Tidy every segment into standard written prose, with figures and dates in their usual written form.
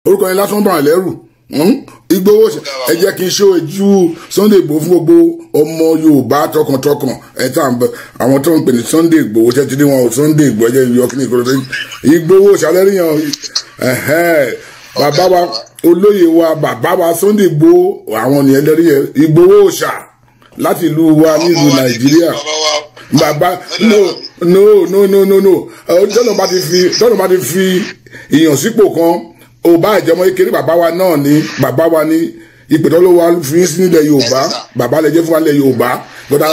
orúkọ yẹn lásán bá wọn lẹ́rù. Ìgbòho ẹ jẹ́ kí n ṣó ojú Sunday Ìgbòho fún gbogbo ọmọ Yorùbá tọkàntọkàn àwọn tó ń pè ní Sunday Ìgbòho ṣe ti dé wọn Sunday Ìgbòho ẹjẹ ìyọ kíní ìkọlọ sẹ́yìn Ìgbòho ṣàlẹ́rìyàn bàbá wa olóyè wa bàbá wa Sunday Ìgbòho àwọn nìyẹn lẹ́rí yẹn Ìgbòho ṣà láti ìlú wa nílùú Nàìjíríà bàbá no tọ́nà bá ti fi ìyàn sípò kan ò bá ìjọmọ kékeré bàbá wa náà ní bàbá wa ní ìpètọ́ ló wà fi sí nílẹ̀ Yorùbá bàbá lẹ́jẹ́ fún wa nílẹ̀ Yorùbá gbọ́dọ̀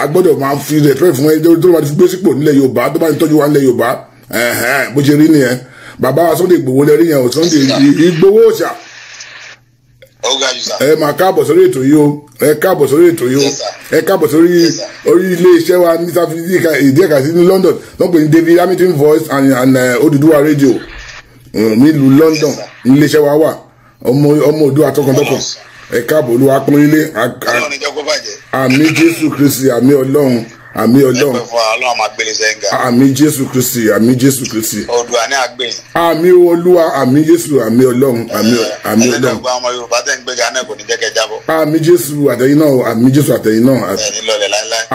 agbọ́dọ̀ máa fi rẹ̀ pẹ́ fún ẹjọ́ tó bá ti gbé sípò nílẹ̀ Yorùbá tó bá ti tọ́jú wa nílẹ̀ Yorùbá bó ṣe rí nìyẹn bàbá wa Sunday Ìgbòho lẹ́rí yẹn ò Sunday Ìgbòho ṣà ẹ máa káàbọ̀ sórí ètò yìí o ẹ káàbọ̀ sórí ètò yìí o ẹ káàbọ̀ sórí ilé iṣẹ́ wa ní sáfìdí ìdíẹ̀ka sí ní London lọ́pọ̀ ní David Hamilton Voice and Odùduwà Radio nílùú London ilé iṣẹ́ wa wà ọmọ Oòduà tọkàntọkàn ẹ káàbọ̀ olúwa pọ́nlé àmì Jésù Kristi àmì Ọlọ́run àmì Ọlọ́run àmì Jésù Kristi àmì Jésù Kristi àmì Olúwa àmì Jésù àmì Ọlọ́run àmì Ọlọ́run àmì Jésù àtẹ̀yìn náà àmì Jésù àtẹ̀yìn náà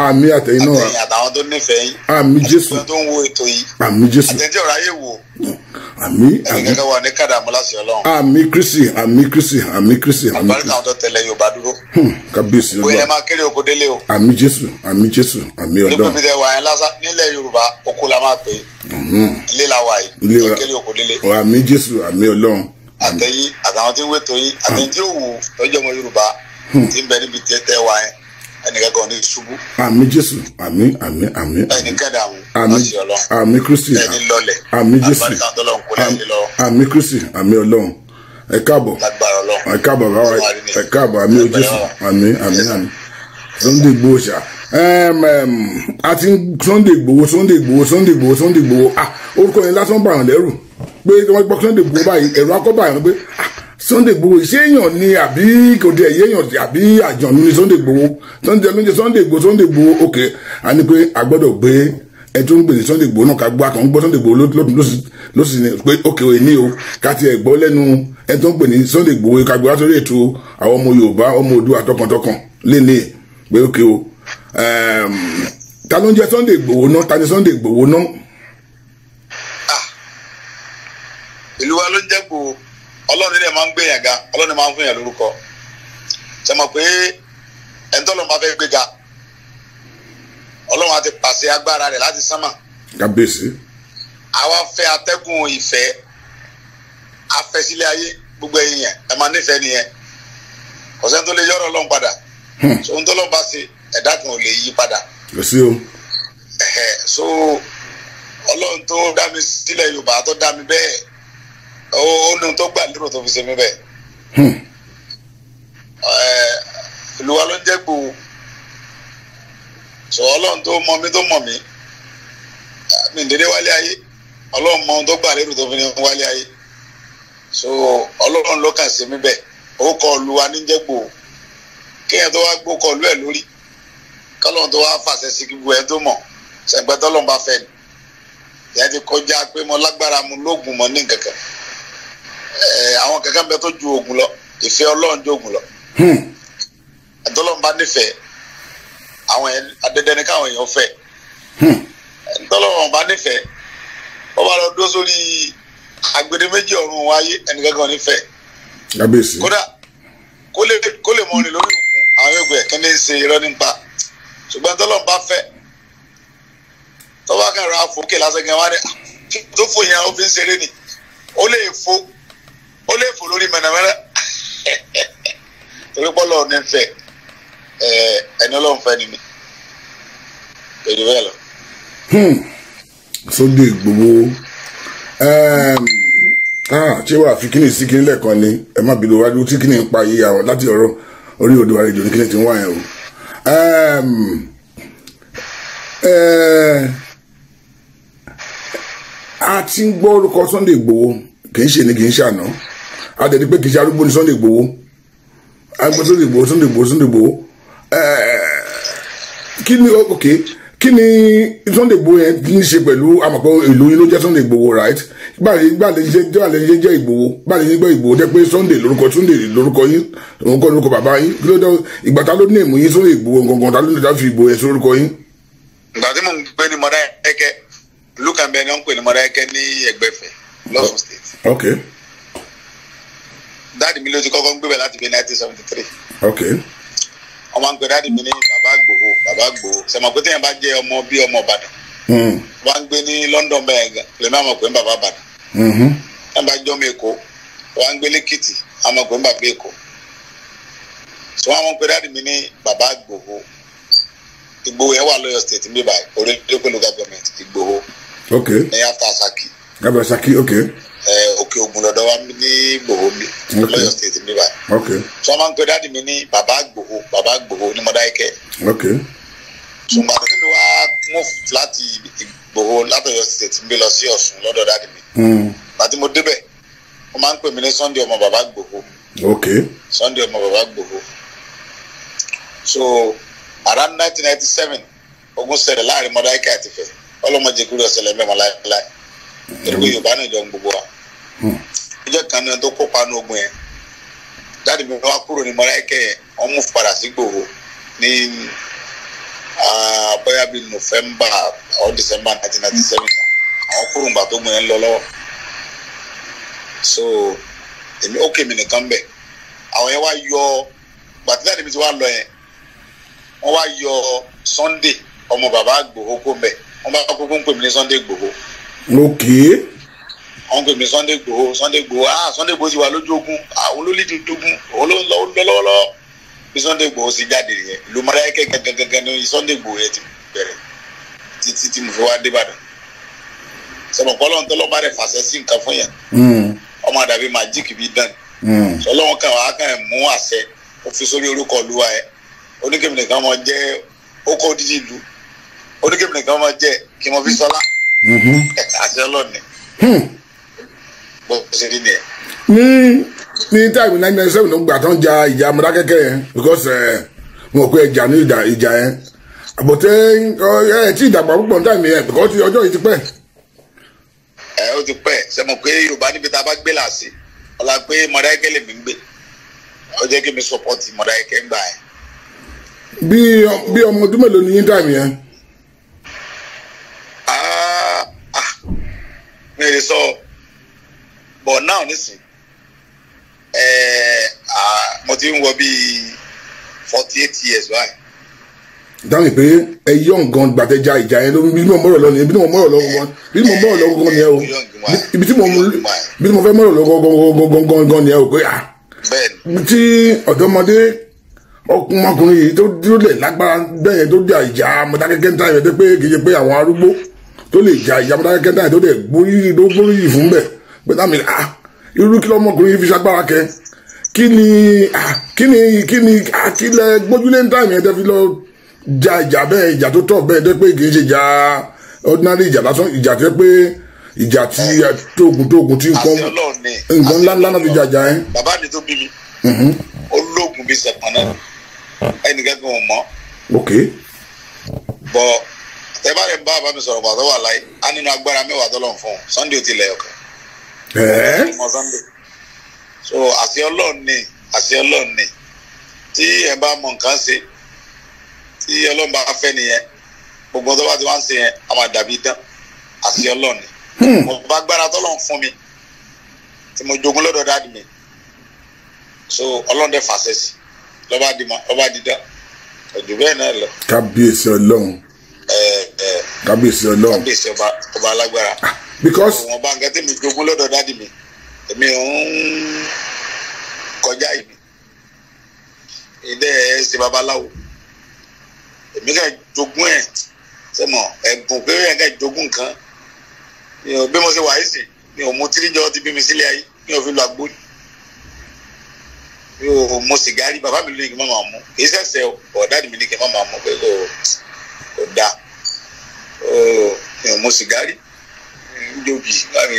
àmì àtẹ̀yìn náà àmì Jésù àmì Jésù àmì àmì Kristi àmì Kristi àmì Kristi àmì kábíyèsí Ọlọ́run àmì Jésù àmì Jésù àmì Ọlọ́run nílẹ̀ Yorùbá oko la máa pè ilé la wà yìí kékeré oko délé àmì Jésù àmì Ọlọ́run àtẹ̀yìn àtàwọn tí ń wé toyìn àtẹ̀yìn tí ó wù lọ́jọ́ ọmọ Yorùbá tí ń bẹ níbi tẹ́tẹ́ wa yẹn ẹnìkan kan ní ṣubú àmì Jésù àmì ẹnìkan dààmú àmì Kristi ẹni lọlẹ̀ àmì Jésù àmì Kristi àmì Ọlọ́run ẹ káàbọ̀ ẹ káàbọ̀ àmì Jésù àmì Sunday Ìgbòho ṣá àti Sunday Ìgbòho orúkọ yẹn lásán bá yàn lẹ́rù pé wọ́n gbọ́ Sunday Ìgbòho báyìí ẹ̀rọ akọ́bà yàn pé Sunday Ìgbòho ṣé èèyàn ni àbí kò dé èèyàn àbí àjọ̀nù ni Sunday Ìgbòho Sunday Ìgbòho ok a ní pé a gbọ́dọ̀ gbé ẹ tó ń gbèsè Sunday Ìgbòho náà ká gbọ́ àkàn gbọ́ Sunday Ìgbòho ló sì ní pé ok òní o ká tiẹ̀ gbọ́ lẹ́nu ẹ tó ń pè ní Sunday Ìgbòho ká gbọ́ sórí ètò àwọn ọmọ Yorùbá ọmọ Oòduà tọkàntọkàn léni pé ok o ta ló ń jẹ́ Sunday Ìgbòho náà ta ni Sunday Ìgbòho náà. ìlú wa ló ń jẹ́ Ìgbòho Ọlọ́run ilẹ̀ máa ń gbéyàn ga Ọlọ́run máa ń fún yàn lórúkọ ṣe mọ̀ pé ẹni tọ́lọ́run bá fẹ́ gbéga Ọlọ́run á ti pàṣẹ agbára rẹ̀ láti sánmà. kábíyèsí. àwa fẹ́ atẹ́gùn ìfẹ́ afẹ́sílẹ̀ ayé gbogbo ẹ̀yin yẹn ẹ máa nífẹ̀ẹ́ nìyẹn kò sẹ́ni tó lè yọ̀rọ̀ Ọlọ́run padà so ń tọ́lọ́run bá ṣe ẹ̀dá kan ò lè yí padà. kò sí o. so Ọlọ́run tó dá mi sílẹ̀ Yorùbá tó dá mi bẹ́ẹ̀ ó ní tó gbà lérò tó fi ṣe mí bẹ́ẹ̀. Olúwa ló ń jẹ́ Ìgbòho sọ Ọlọ́run tó mọ̀ mí mi ń dédé wálé ayé Ọlọ́run mọ ohun tó gbà lérò tó fi ní wálé ayé so Ọlọ́run ló kàn ṣe mí bẹ́ẹ̀ ó kọ Olúwa ní jẹ́ Ìgbòho kéèyàn tó wá gbó kọlu ẹ̀ lórí kọ́lọ́run tó wá fàṣẹ sí kí gbogbo ẹ̀ tó mọ̀ ṣẹ̀gbẹ́ tọ́lọ́run bá fẹ́ ni ìyẹn ti kọjá pé mo lágbára mu lóògùn mọ́ ní kankan àwọn kankan bẹ tó ju oògùn lọ ìfẹ́ Ọlọ́run ju oògùn lọ ẹ̀tọ́lọ́run bá nífẹ̀ẹ́ àwọn adẹ́dẹ́ ní káwọn èèyàn fẹ́ ẹ̀tọ́lọ́run bá nífẹ̀ẹ́ wọ́n bá lọ dó sórí agbede méjì ọ̀run wáyé ẹnìkankan nífẹ̀ẹ́ kódà kó lè mọ ní lórí òkun àwọn yóò gbé ẹ̀kẹ́ ní í ṣe irọ́ nípa ṣùgbọ́n ẹ̀tọ́lọ́run bá fẹ́ tọ́ba kan ra fòkè lásán gan wá ní tó fò yẹn ó fi ń ṣeré ni ó lè fò lórí mẹ̀nàmẹ́rẹ́ torí pọ́lọ́ ní fẹ́ ẹni Ọlọ́run fẹ́ ni mi èdè bẹ́ẹ̀ lọ. Sunday Ìgbòho ṣé wàá fi kíni sí kíni lẹ́ẹ̀kan ni ẹ má bínú wájú tí kíni ń pa iye àwọn láti ọ̀rọ̀ orí Oòduà Radio ní kíni tí ń wá yẹn o. A ti ń gbọ́ orúkọ Sunday Ìgbòho kì í ṣe ni kì í ṣàná a tẹ̀lé pé kì í ṣe arúgbó ni Sunday Ìgbòho a gbọ́ Sunday Ìgbòho kí kí ni Sunday Igboho yẹn ní ṣe pẹ̀lú àmọ̀pọ̀ ìlú yín ló jẹ́ Sunday Igboho right gbàlè jẹ́ Igboho gbàlè jẹ́ Igboho jẹ́ pé Sunday lórúkọ yín lórúkọ bàbá yín kí ló dé ìgbà ta ló ní èmú yín Sunday Igboho gangan ta ló lè dá fi Igboho yẹn sórúkọ yín. ìgbà tí mo ń gbé ní Mọdákẹ́kẹ́ ìlú kan bẹ́ẹ̀ ni wọ́n ń pè ní Mọdákẹ́kẹ́ ní Ẹ̀gbẹ́fẹ̀ lọ́sùn state. ok. dáàdì mi ló ti kọ́kọ́ ń gbé bẹ̀ láti bí 1973. ok. wọ́n máa ń pe dáàdì mi ní bàbá Igboho sẹ́mo pé téèyàn bá jẹ́ ọmọ bí ọmọ Ìbàdàn wọ́n ń gbé ní London bẹ́ẹ̀ gan lèmi àmọ̀ pé ń bàbá Ìbàdàn wọ́n bá jọ́ ọmọ Èkó wọ́n ń gbé lẹ́kìtì àmọ̀ pé ń bàbá Èkó so wọ́n máa ń pe dáàdì mi ní bàbá Igboho yẹn wà lọ́yọ̀ state mi báyìí orílẹ̀-èdè local government Igboho ní after Saki Òkè Ògùn lọ́dọ̀ wa ní Igboho mi lọ́yọ̀ state mi báyìí so wọ́n máa ń pe dáàdì mi ní bàbá Igboho ní Mọdákẹ́kẹ́ ṣùgbọ́n àti mi wá move láti Igboho látọ̀yọ̀ state mi lọ sí Ọ̀ṣun lọ́dọ̀ dáàdì mi àti mo débẹ̀ wọ́n máa ń pè mí ní Sunday ọmọ bàbá Igboho Sunday ọmọ bàbá Igboho so around 1997 ogun ṣẹlẹ̀ láàrin Mọdákẹ́kẹ́ àti Ifẹ̀ ọlọ́mọdé kúrò ọ̀sẹ̀lẹ̀ mẹ́mọ́ láéláé torí Yorùbá náà jọ ń gbogbo wa ìjọ kan náà tó kópa ní ogun yẹn dáàdì mi wá kúrò ní Mọdákẹ́kẹ́ yẹn wọ́n mú padà sí Igboho ní bóyá bíi November or December 1997 àwọn kúrò ńgbà tó gun yẹn lọ lọ́wọ́ so èmi ó kémi nìkan bẹ̀ àwọn yẹn wá yọ gbàtí dáàdì mi ti wá lọ yẹn wọ́n wá yọ Sunday ọmọ bàbá Igboho kó mbẹ̀ wọ́n bá kókó ń pè mí ní Sunday Igboho. wọ́n pè mí Sunday Igboho Sunday Igboho ti wà lójú ogun àwọn olólùdí ogun òun ló ń lọ lọ́wọ́lọ́wọ́ bí Sunday Igboho sì jáde yẹn ìlú Mọdákẹ́kẹ́ gẹ́gẹ́ ní Sunday Igboho yẹn ti bẹ̀rẹ̀ títí tí mo fi wá dé Ìbàdàn sọ̀rọ̀ kọ́lọ́n tó lọ́ bá rẹ̀ fàṣẹ sí nǹkan fún yẹn ọmọ àdàbí májíìkì bíi dán sọlọ́wọ́n kan wàá kàn mú àṣẹ ó fi sórí orúkọ olúwa ẹ̀ oníkèmí nìkan mọ jẹ́ ókó dídì ìlú oníkèmí nìkan mọ jẹ́ kí mo fi sọlá àṣẹ ọlọ́ọ̀ni bó ṣe rí nìyẹn. ní táìmù 1997 ló gbà tán ja ìjà Mọdákẹ́kẹ́ yẹn because wọn kò ẹja ní ìjà yẹn àbọ̀tẹ́ tí ìdàgbà púpọ̀ ní táìmù yẹn because ọjọ́ yìí ti pẹ́. ó ti pẹ́ sẹ́mo pé Yorùbá níbi tá a bá gbé làásì ọ̀la pé Mọdákẹ́kẹ́ lèmi ń gbé ó jẹ́ kí mi sọpọ́tì Mọdákẹ́kẹ́ ń gbà yẹn. bí ọmọ ọdún mélòó ni yín táìmù yẹn. mi lè sọ but now nísìnyí mo ti ń wọ bíi 48 years báyìí. dáhùn pé ẹ yọ̀ nǹkan gbàtẹ́jà ìjà yẹn lórí bí mo mọ̀rọ̀ lọ nìyẹn bí mo mọ̀rọ̀ lọ́wọ́ gan nìyẹn o ibi tí mo fẹ́ mọ̀rọ̀ lọ́wọ́ gan nìyẹn o pé tí ọ̀dọ́mọdé ọkùnrin yìí tó lè lágbára bẹ́ẹ̀ tó jà ìjà Mọdákẹ́kẹ́ ń táyọ̀ pé kì í ṣe pé àwọn arúgbó tó lè jà ìjà Mọdákẹ́kẹ́ ń táyọ̀ tó lè gbóríyìn fún bẹ́ẹ̀ pé dáàmì irú kí lọ́mọkùnrin yìí fi ṣagbára kẹ kí lẹ gbójúlé ń táyọ̀ yẹn tẹ́ fi lọ ja ìjà bẹ́ẹ̀ ìjà tó tọ̀ bẹ́ẹ̀ tẹ́ pé kì í ṣe ìjà ordinary ìjà lásán ìjà tẹ́ pé ìjà tí tóògùn tí nǹkan ńláńlá náà fi jà yẹn. bàbá mi tó bí mi ológun bíi sẹpọn náà ẹnìkan kan ò mọ. ok. bọ tẹ́bá rẹ̀ ń bá bàbá mi sọ̀rọ̀ pàtó wà láyé á nínú agbára mẹ́wàá tó lọ́n fún un Sunday ò ti lẹ̀ ọ̀kan. so àṣẹ Ọlọ́run ni tí ẹ bá mọ nǹkan ṣe tí Ọlọ́run bá fẹ́ nìyẹn gbogbo tó bá ti wá ń ṣe yẹn a máa dàbí dán àṣẹ Ọlọ́run ni mo bá gbára tọ́lọ́run fún mi tí mo jogún lọ́dọ̀ dáàdì mi so Ọlọ́run dẹ̀ fàṣẹ sí lọ́ba dídá ọ̀jọ̀ bẹ́ẹ̀ náà lọ. kábíyèsí Ọlọ́run kábíyèsí Ọlọ́run kábíyèsí ọba alágbára because wọn bá nǹkan tí mi jogún lọ́dọ̀ dáàdì mi èmi ò ń kọjá ìbí ìdẹ́ ẹ̀ ṣe babaláwo èmi kàn jogún ẹ̀ sẹ́mọ̀ ẹ̀bùn pé ẹ̀ kàn jogún nǹkan bí mo ṣe wà yìí sí mi ò mu tíríjọ́ ti bí mi sílé ayé mi ò fi lo àgbo mi ò mu sìgárì bàbá mi ló ní kí n má máa mu kì í ṣẹ̀ṣẹ̀ ọ̀dáàdì mi ní kí n má máa mu pé kò dáa mi ò mu sìgárì jobi bá mi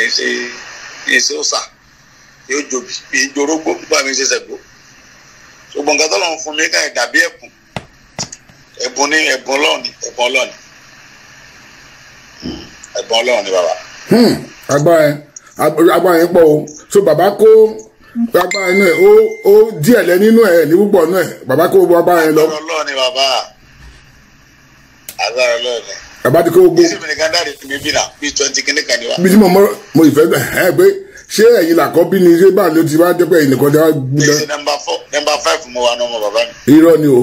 ṣe ọ̀sà yóò jobi bí jorógbó bá mi ṣe ṣẹ̀gbó ṣùgbọ́n nǹkan tó lọ́n fún mi ká dàbí ẹ̀bùn ní ẹ̀bùn ọlọ́ọ̀ni ẹ̀gbọ́n Ọlọ́run ni bàbá. agbára yẹn pọ̀ o so bàbá kó agbára yẹn ó díẹ̀ lẹ nínú ẹ̀ ní púpọ̀ náà bàbá kó gbogbo agbára yẹn lọ. agbára Ọlọ́run ni bàbá agbára Ọlọ́run ni. bàbá ti kó gbogbo. bí sèmi nìkan dáre mi bí náà bí 20 kìíní kan ni wa. bí tí mo ìfẹ́ ẹ pé ṣé ẹ̀yin làkọ́ bí ni ṣé báà ló ti wá dẹ́pẹ́ ẹ̀yin nìkan dáwà gbúdọ̀. èsì nọ́mbà 5 mo wà ní ọmọ bàbá mi. irọ́ ni o.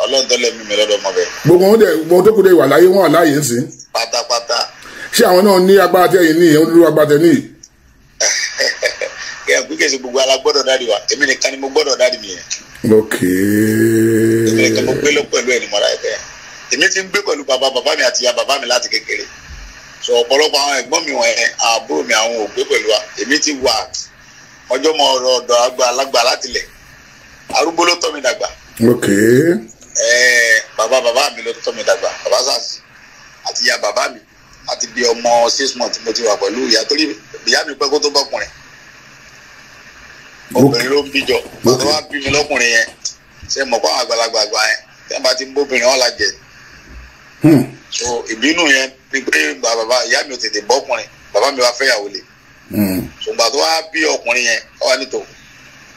Ọlọ́run tó lẹ̀ mí mi lọ́dọ̀ ọmọ bẹ́ẹ̀. gbogbo tó kù dé ìwà láyé wọn wà láàyè sí. pátápátá. ṣé àwọn náà ní agbára tẹ yìí ní ìyẹn olú agbára tẹ níyì. kí ẹ kú kẹsì gbogbo alágbọ́dọ̀ dáàdi wa èmi nìkan ni mo gbọ́dọ̀ dáàdi mi yẹn. ok. èmi nìkan mo gbé lọ pẹ̀lú ẹni mọ́ra ẹ̀fẹ́ èmi ti ń gbé pẹ̀lú bàbá mi àti ìyá bàbá mi láti kékeré so ọ̀pọ̀lọpọ̀ àwọn ẹ̀gbọ́n mi wọ̀nyẹn àbúrò mi àwọn ò gbé pẹ̀lú wa èmi ti wà ọjọ́ mọ ọ̀dọ̀ àgbà láti lẹ̀ arúgbó ló tọ́ mi dàgbà. ok. bàbá mi ló tọ́ mi dàgbà bàbá sàṣì àti ìyá bàbá mi àti bí ọmọ 6 months mo ti wà pẹ̀lú ìyá torí ìyá mi pẹ́ kó tó bọ́kùnrin obìnrin ló ń bíjọ bàtà wá bí mi lọ́kùnrin yẹn ṣe mọ̀ fún àwọn àgbàlagbà yẹn tí wọ́n bá ti ń bóbìnrin wọn la jẹ so ìbínú yẹn ni pé bàbá ìyá mi ò tètè bọ́kùnrin bàbá mi wá fẹ́yàwó lé so bàtà wá bí ọkùnrin yẹn ó wá nítò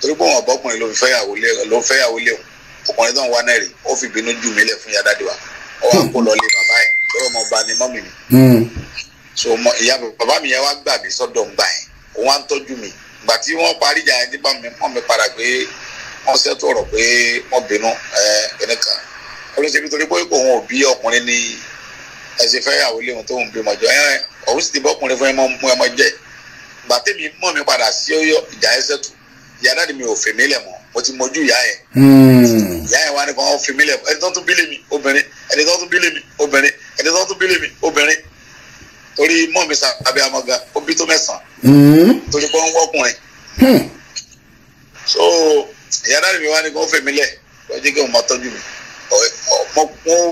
torí pé wọn bọ́kùnrin ló fẹ́yàwó lé ọkùnrin tó ń wá náà rí ó fi ìbínú jù mí lẹ̀ fún ìyá dáàdì wa ó wá kó lọ lé bàbá yẹn tó ọmọ ọba ni mọ́mì mi so ìyá bàbá mi yẹn wá gbà mí sọ́dọ̀ ń gbà yẹn òun wá ń tọ́jú mi gbà tí wọ́n parí ìjà yẹn nípa mi padà pé wọ́n ṣètò ọ̀rọ̀ pé wọ́n bínú ẹnìkan olóṣèlú nítorí pé òun ò bí ọkùnrin ní ẹsẹ̀ fẹ́yàwó léwọn tó ń bímọ jọ òun sì ti bọ́ ọkùnrin fún mú ẹmọ jẹ́ gbà tèmi mọ́ mi padà sí ìjà ẹsẹ̀ tù ìyá dáàdì mi ò fè mí lẹ̀ mọ́ mo ti mojú ìyá yẹn ìyá yẹn wá ní kàn án fè mí lẹ̀ ẹni tó tún bí lé mi obìnrin ẹni tó tún bí lé mi obìnrin ẹni tó tún bí lé mi obìnrin torí mọ́ mi sàbẹ̀ amọ̀gá ó bí tó 9 torí pé wọ́n wọ́kùnrin so ìyá dáàdì mi wá ní kàn án fè mí lẹ̀ wọ́n jẹ́ kí wọ́n máa tọ́jú mi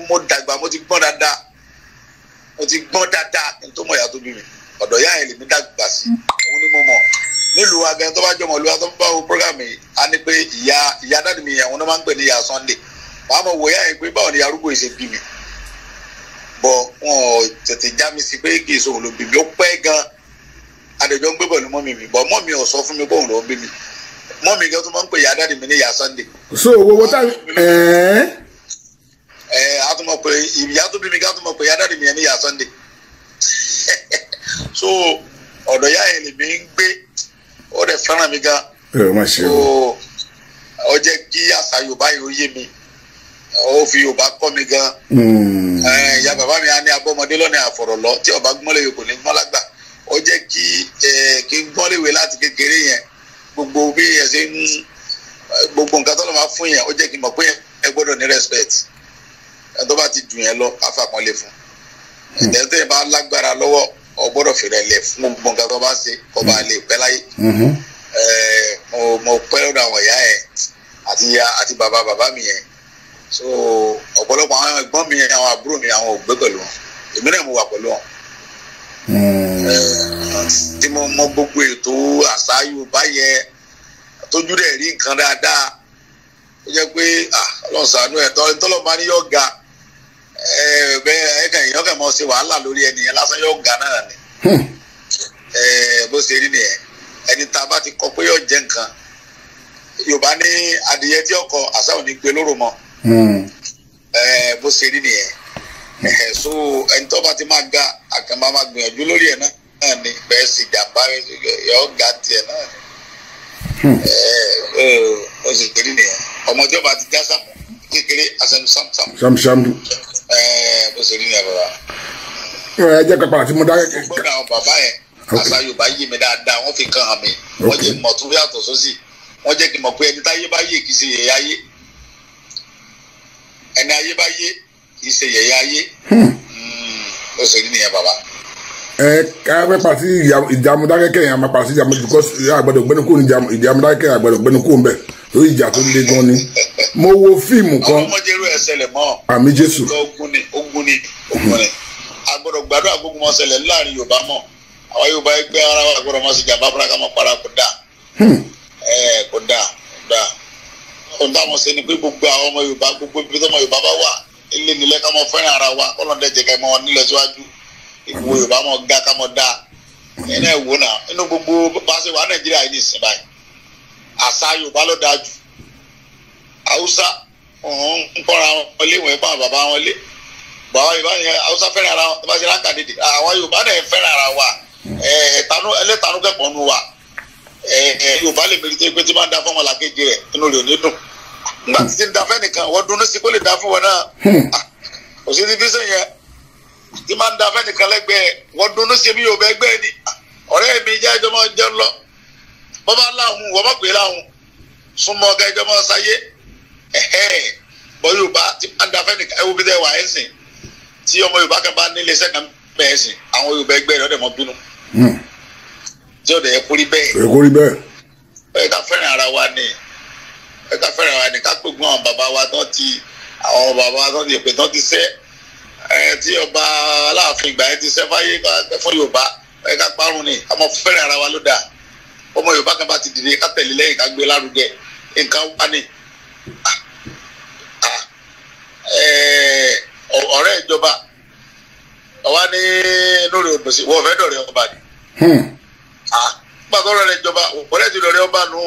mo dàgbà mo ti gbọ́n dáadáa kí n tó mọ̀ ìyá tó bí mi ọ̀dọ̀ ìyá yẹn lèmi dàgbà sí òun ni mo mọ̀ nílùú agan tó bá jọmọ ìlú wa tó bá wo program yìí á ní pé ìyá dáàdì mi yẹn òun náà máa ń pè ní ìyá Sunday wàá mọ̀ wò ìyá yẹn pé báwo ni arúgbó yìí ṣe bí mi bọ̀ wọn ò tètè já mi sí pé kì í sòun ló bí mi ó pẹ́ gan adèjọ́ ń gbé pẹ̀lú mọ́mì mi bọ̀ mọ́mì ò sọ fún mi bóun ló ń bí mi mọ́mì gan tó máa ń pè ìyá dáàdì mi ní ìyá Sunday. so owó tá a tún mọ̀ pé ìyá tó bí mi ká tún mọ̀ pé ìyá dáàdì mi yẹn ní ìyá Sunday so ọ̀dọ̀ ìyá yẹn lèmi ń gbé ó dẹ̀ fẹ́ràn mi gan ó jẹ́ kí àṣà Yorùbá yìí ó yé mi ó fi Yorùbá kọ́ mi gan ìyá bàbá mi á ní abọ́mọdé lọ́nà àfọ̀rọ̀lọ́ tí ọba gbọ́nlẹ̀wé kò ní gbọ́n lágbà ó jẹ́ kí n gbọ́nlẹ̀wé láti kékeré yẹn gbogbo bí ẹ ṣe ń gbogbo nǹkan tó lọ́ máa fún yẹn ó jẹ́ kí n mọ̀ pé ẹ gbọ́dọ̀ ní respect ẹ tó bá ti dùn yẹn lọ afàpọ́nlé fún ìdẹ́tẹ̀ bá lágbára lọ́wọ́ ọ gbọ́dọ̀ fèrè lẹ̀ fún gbogbo nǹkan tó bá ṣe kó bá lè pẹ́ láyé mo pẹ́ lọ́dọ̀ àwọn ìyá yẹn àti bàbá mi yẹn so ọ̀pọ̀lọpọ̀ àwọn ẹ̀gbọ́n mi yẹn àwọn àbúrò mi àwọn ò gbé pẹ̀lú wọn èmi náà mo wà pẹ̀lú wọn tí mo mọ gbogbo ètò àṣà Yorùbá yẹn tójú rẹ̀ rí nǹkan dáadáa ó jẹ́ pé Ọlọ́run ṣàánú ẹ̀ tọ́lọ́ máa ní yọ̀ ga bẹ́ẹ̀ èèyàn kàn mọ́ ṣe wàhálà lórí ẹnìyẹn lásán yóò ga náà ni bó ṣe rí nìyẹn ẹni tá a bá ti kọ pé yóò jẹ nǹkan Yorùbá ní adìyẹ tí ọkọ àṣà ò ní gbé lóró mọ bó ṣe rí nìyẹn so ẹni tó bá ti máa ga àkànbá máa gbìyànjú lórí ẹ̀ náà ni bẹ́ẹ̀ sì jàmbá yóò ga tiẹ̀ náà ni bó ṣe rí nìyẹn ọmọdé ọba ti já sàmù kékeré àṣẹnu sàmù bó ṣe rí ní ẹ bàbá. ẹ jẹ́ kápá àti mo dá. gbọ́dọ̀ àwọn bàbá yẹn àṣà Yorùbá yé mi dáadáa wọ́n fi kan hàn mí wọ́n jẹ́ mọ̀ tó yàtọ̀ sósì wọ́n jẹ́ kí n mọ̀ pé ẹni táyé bá yé kì í ṣe yẹ̀yẹ́ ayé ẹni ayé bá yé kì í ṣe yẹ̀yẹ́ ayé bó ṣe rí nìyẹn bàbá. ká fẹ́ pàṣẹ ìjàmúdákẹ́kẹ́ yẹn a máa pàṣẹ ìjàmú because àgbàdo gbẹ́nukú ni ìjàmúdákẹ́kẹ́ àgbàdo gbẹ́nukú ń bẹ̀ lórí ìjà tó le gan ni mo wo fíìmù kan ọmọdérú ẹsẹlẹ mọ àmì Jésù ogun ni agbọ́dọ̀ gbàdúrà gbogbo mọ ṣẹlẹ̀ láàrin Yorùbá mọ àwọn Yorùbá ẹgbẹ́ ara wa gbọ́dọ̀ mọ sí jàmbá fúnra mọ para kò dáa kò dáa ohun táwọn ṣe ni pé gbogbo àwọn ọmọ Yorùbá gbogbo ibi tó ọmọ Yorùbá bá wà ilé nílẹ̀ ká mọ fẹ́ràn ara wa Ọlọ́run dẹ̀ jẹ́ ká mọ nílẹ̀ síwájú ìwò Yorùbá mọ̀ ga ká mọ̀ dáa ẹni ẹ̀ wò náà inú gbogbo bá ṣe wà Nàìjíríà yìí ní ìsìn báyìí àṣà Yorùbá ló dáa jù Haúsá ń kọ́ra wọn lé wọ́n pa bàbá wọn lé bàbá Yorùbá yẹn Haúsá fẹ́ràn ara wọn tó bá ṣe ráńkà dédé àwọn Yorùbá náà fẹ́ràn ara wa ẹlẹ́tanú kẹ́kọ̀ọ́ nu wa Yorùbá lè mèrè pé tí máa ń da fún ọmọlàkejì rẹ̀ inú rẹ̀ ò ní dùn nígbà tí ń da fẹ́ nìkan wọ́n dùn sí kó lè da fún wọn náà kò sí ti fi sẹ́yìn yẹn tí máa ń da fẹ́ nìkan lẹ́gbẹ̀ẹ́ wọ́n dùn sí mi yóò bẹ́ gbẹ́ ni ọ̀rẹ́ mi jẹ́ ẹjọ́ máa ń jẹun lọ bọ́bá láhùn wọ́n má pè láhùn súnmọ́ ọ̀gá ẹjọ́ máa ṣayé bọ́ Yorùbá tí máa ń da fẹ́ nìkan ẹwọ́ bí tẹ́ wà ẹ́ sìn tí ọmọ Yorùbá kan bá nílé iṣẹ́ kan bẹ́ẹ̀ sìn àwọn Yorùbá ẹgbẹ́ rẹ̀ ọ̀dẹ̀ mọ́ bínú tí ọ̀dẹ̀ yẹ kórí bẹ́ẹ̀ ẹ ká fẹ́ràn ara wa ni ká gbógun àwọn bàbá wa tó ti èpè tó ti sẹ́ tí ọba Aláàfin ìgbà yẹn ti sẹ́ fáyé fún Yorùbá ẹ ká parun ni ká mọ fẹ́ràn ara wa ló dáa ọmọ Yorùbá kan bá ti dìde ká tẹ̀lé lẹ́yìn ká gbé lárugẹ nǹkan wá ní ọ̀rẹ́ ìjọba ọ̀wá ní lórí odò sí wọ́n fẹ́ dọ̀rẹ́ ọba ni gbàgbọ́ rẹ̀ ìjọba ọ̀rẹ́ ti dọ̀rẹ́ ọba nù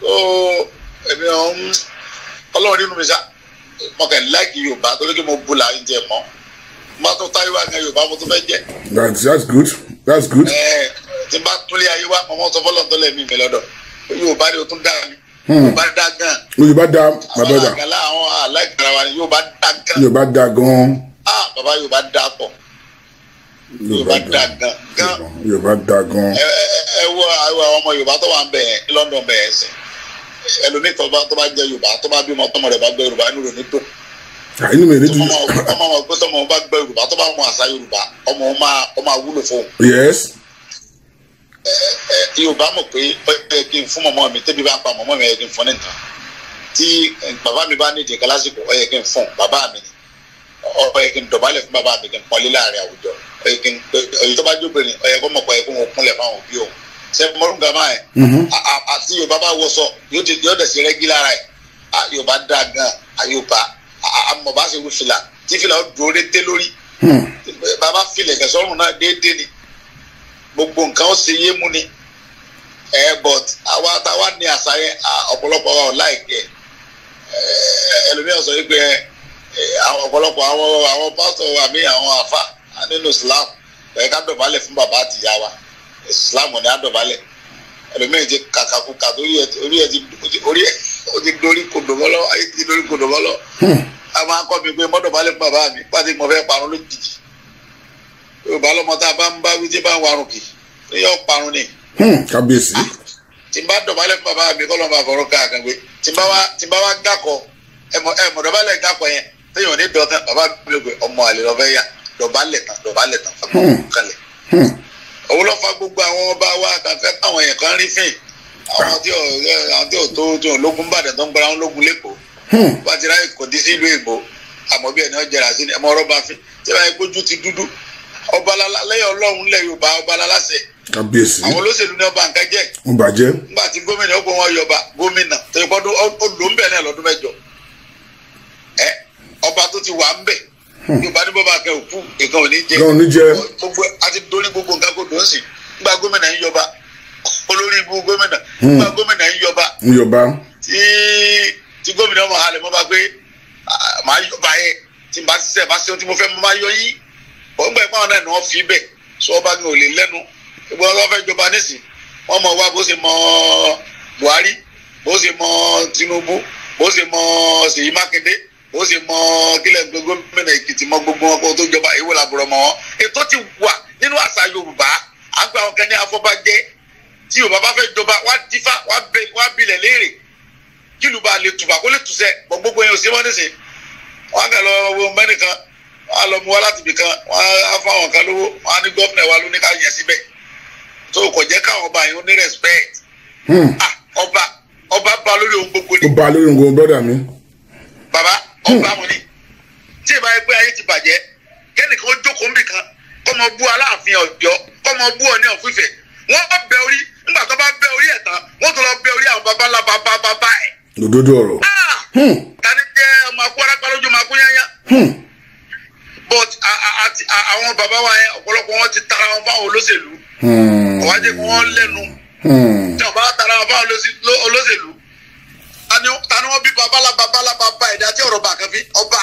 so èmi Ọlọ́run nínú mi sá mo kàn láìkì Yorùbá torí kí mo bu là ń jẹ mọ́ mo bá tún táyé wá gan Yorùbá mo tún fẹ́ jẹ. that's good. tí n bá túlé ayé wá mo mọ́ sọ fọ́lọ́ tó lẹ́mí mi lọ́dọ̀ Yorùbá ni o tún dá mi Yorùbá dá gan. Yorùbá dá bàbá dá. àwọn àgàlà àwọn aláìkàrà wa ni Yorùbá dá gan. Yorùbá dá gan. Bàbá Yorùbá dá pọ̀. Yorùbá dá gan. Yorùbá dá gan. ẹ wo àwọn ọmọ Yorùbá tó wà ń bẹ̀ ẹ́ London bẹ̀ ẹ́ sẹ́ ẹlòmíì tó bá jẹ́ Yorùbá tó bá bímọ tọmọ rẹ̀ bá gbọ́ Yorùbá inú rẹ̀ ní tó. inú mi ní dùn. ọmọ ọgbẹ́ tọmọ bá gbọ́ Yorùbá tó bá mọ àṣà Yorùbá ọmọ ọmọ àwúlò fóun. yes. Yorùbá mọ̀ pé ẹ kí n fún mọ̀mọ́ mi tẹ́bí bá ń pa mọ̀mọ́ mi ẹ kí n fún ní nǹkan tí bàbá mi bá nídìí nǹkan lásìkò ọ yẹ kí n fún bàbá mi ni ọ yẹ kí n dọ̀bálẹ̀ fún bàbá mi kí n pọ́nlé láàrin àwùjọ ọ yẹ kí n èyí tó bá jóbìnrin ọ yẹ kó mọ̀ pé kó wọn kúnlẹ̀ fáwọn òbí òun ṣe mọ́rún gàmá ẹ̀ àti Yorùbá bá wọṣọ yóò dẹ̀ sí rẹ́gí lára ẹ̀ Yorùbá dá gan Yorùbá àmọ̀ bá ṣe wú fìlà tí fìlà ó dúró dé lórí bàbá filẹ̀ kẹsọ́rùn náà déédéé ni gbogbo nǹkan ó ṣe yé mú ni but àwa táwa ní àṣà yẹn ọ̀pọ̀lọpọ̀ wa ò láìkẹ́ ẹlòmíràn sọ wípé ọ̀pọ̀lọpọ̀ àwọn pásítọ̀ àmì àwọn àfà nínú Islam ẹ̀ ká dọ̀bálẹ̀ fún bàbá àti ìyá wa Islam ní àdọ̀bálẹ̀ ẹlòmíràn ti kàkàkùkà orí ẹ̀ ti dorí kodò mọ́lọ́ ayé ti dorí kodò mọ́lọ́ a máa ń kọ́ mi pé mọ́dọ̀bálẹ̀ fún bàbá mi pàtí mo fẹ́ parun lójijì Yorùbá lọ́mọ tá a bá ń bá wí tí bá ń warùn kì í yọ parun ni. Kábíyèsí. tí n bá dọ̀bálẹ̀ fún bàbá mi kọ́ ló ń bá fọ̀rọ̀ ká àkàngbé tí n bá wá gàkọ̀ mọ̀dọ̀bálẹ̀ gàkọ̀ yẹn téèyàn ní dọ̀tán bàbá mi ló gbé ọmọ àlè lọ́fẹ́ yá dọ̀bálẹ̀ tán fún kalẹ̀. òun lọ́ fa gbogbo àwọn ọba wa kàfẹ́ káwọn yẹn kan rí fìn àwọn tí ò tó lógun bàdàn tó ń gbára wọn lógun lẹ́kọ̀ọ́ bá ti ráyè kò dí sí ìlú èbó àmọ́ bí ẹni ọjà sí ni ẹmọ ọ̀rọ̀ bá fi tí wọ́n yẹ kójú ti dúdú ọba lẹ́yìn Ọlọ́run lẹ̀ Yorùbá ọba lálásẹ̀. Kábíyèsí. àwọn olóṣèlú ní ọba nǹkan jẹ́. ń bàjẹ́. nígbà tí gómìnà ọgbọ̀n wọn yọba gómìnà tó yẹ kọ́dún ó lò ń bẹ̀ náà lọ́dún mẹ́jọ. ọba tó ti wà ń bẹ̀. Yorùbá ní bọ́ba kẹ òkú nǹkan ò ní jẹ. nǹkan ò ní jẹ. gbogbo àti dorí gbogbo nǹkan kò dùn sí. nígbà gómìnà ń yọba olórí ibú gómìnà. nígbà gómìnà ń yọba. tí gómìnà ọmọ halẹ̀ mọ́ bá gbé màá yọba yẹn tí n bá ti sẹ́ bá ṣe ohun tí mo fẹ́ máa yọ yín. ó ń gbà ìpáwọn náà ni wọ́n fi bẹ̀ sọ ọba mi ò lè lẹ́nu gbogbo ọlọ́wọ́ fẹ́ jọba nísìn wọ́n mọ̀ wá bó ṣe mọ Buhari bó ṣe mọ Tinubu bó ṣe mọ Ṣèyí Mákindé bó ṣe mọ kílẹ̀ gómìnà Èkìtì mọ gbogbo wọn kó tó jọba èwo làbúrò mọ wọn ètò ti wà nínú àṣà Yorùbá àgbà wọn kan ní afọbajẹ tí Yorùbá bá fẹ́ jọba wá dífá wá bilẹ̀ léèrè kí ló bá lè tùbà kó lè tùsẹ̀ gbogbo yẹn ò sí wọn nísìn wọn kàn lọ wo mẹ́nìkan wọn lọ mú wa láti ibì kan wọn á fáwọn kan lówó wọn á ní gómìnà wa ló ní ká yẹn síbẹ̀ tó kò jẹ́ káwọn ọba yẹn ní respect. ọba bá lórí ohun gbogbo ni. ó bá lórí ohun gbogbo brother mi. bàbá ọba mu ni tí ìbá yẹ pé ayé ti bàjẹ́ kẹ́nìkan ó jókòó níbì kan kọ́mọ bú Aláàfin Ọ̀yọ́ kọ́mọ bú Ọọ̀ni of Ifẹ̀ wọ́n bẹ orí nígbà tó bá bẹ orí ẹ̀ tán wọ́n tó lọ bẹ orí àwọn baba ńlá baba ẹ̀. òdodo ọ̀rọ̀. tani jẹ́ ọmọ akú arápá lójú ọmọ akú yányá. but àwọn bàbá wa yẹn ọ̀pọ̀lọpọ̀ wọn ti tara wọn fáwọn olóṣèlú ọ̀wájẹ́ kí wọ́n lẹ́nu tí wọ́n bá tara wọn fáwọn olóṣèlú tani wọ́n bí babalá ẹ̀dá tí ọ̀rọ̀ bá kan fi ọba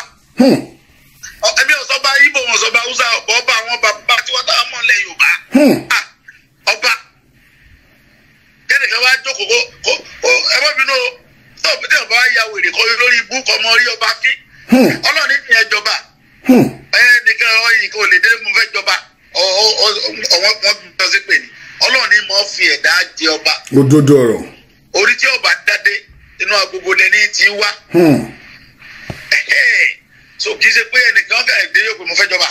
ẹbí ọ̀sọ́ba ibo wọn sọba hausa ọba àwọn bàbá tí wọ́n táwọn mọ̀ lẹ́ Yorùbá ọba kẹ́nìkan wá jókòó ẹgbẹ́ mi náà tó bí ọba ya wèrè kọ́ lórí ibú kọ́ mọ́ rí ọba kí ọlọ́ọ̀ni fi yẹn jọba nìkan ọyìn kò lè dé mo fẹ́ jọba ọwọ́n bí wọ́n ṣe pè ní ọlọ́ọ̀ni mọ̀ fi ẹ̀dá jẹ ọba. òdodo ọ̀rọ̀. orí tí ọba dáde inú agbègbè lẹni tí wá. so kì í ṣe pé ẹnìkan ká ẹ̀dẹ́ yóò pé mo fẹ́ jọba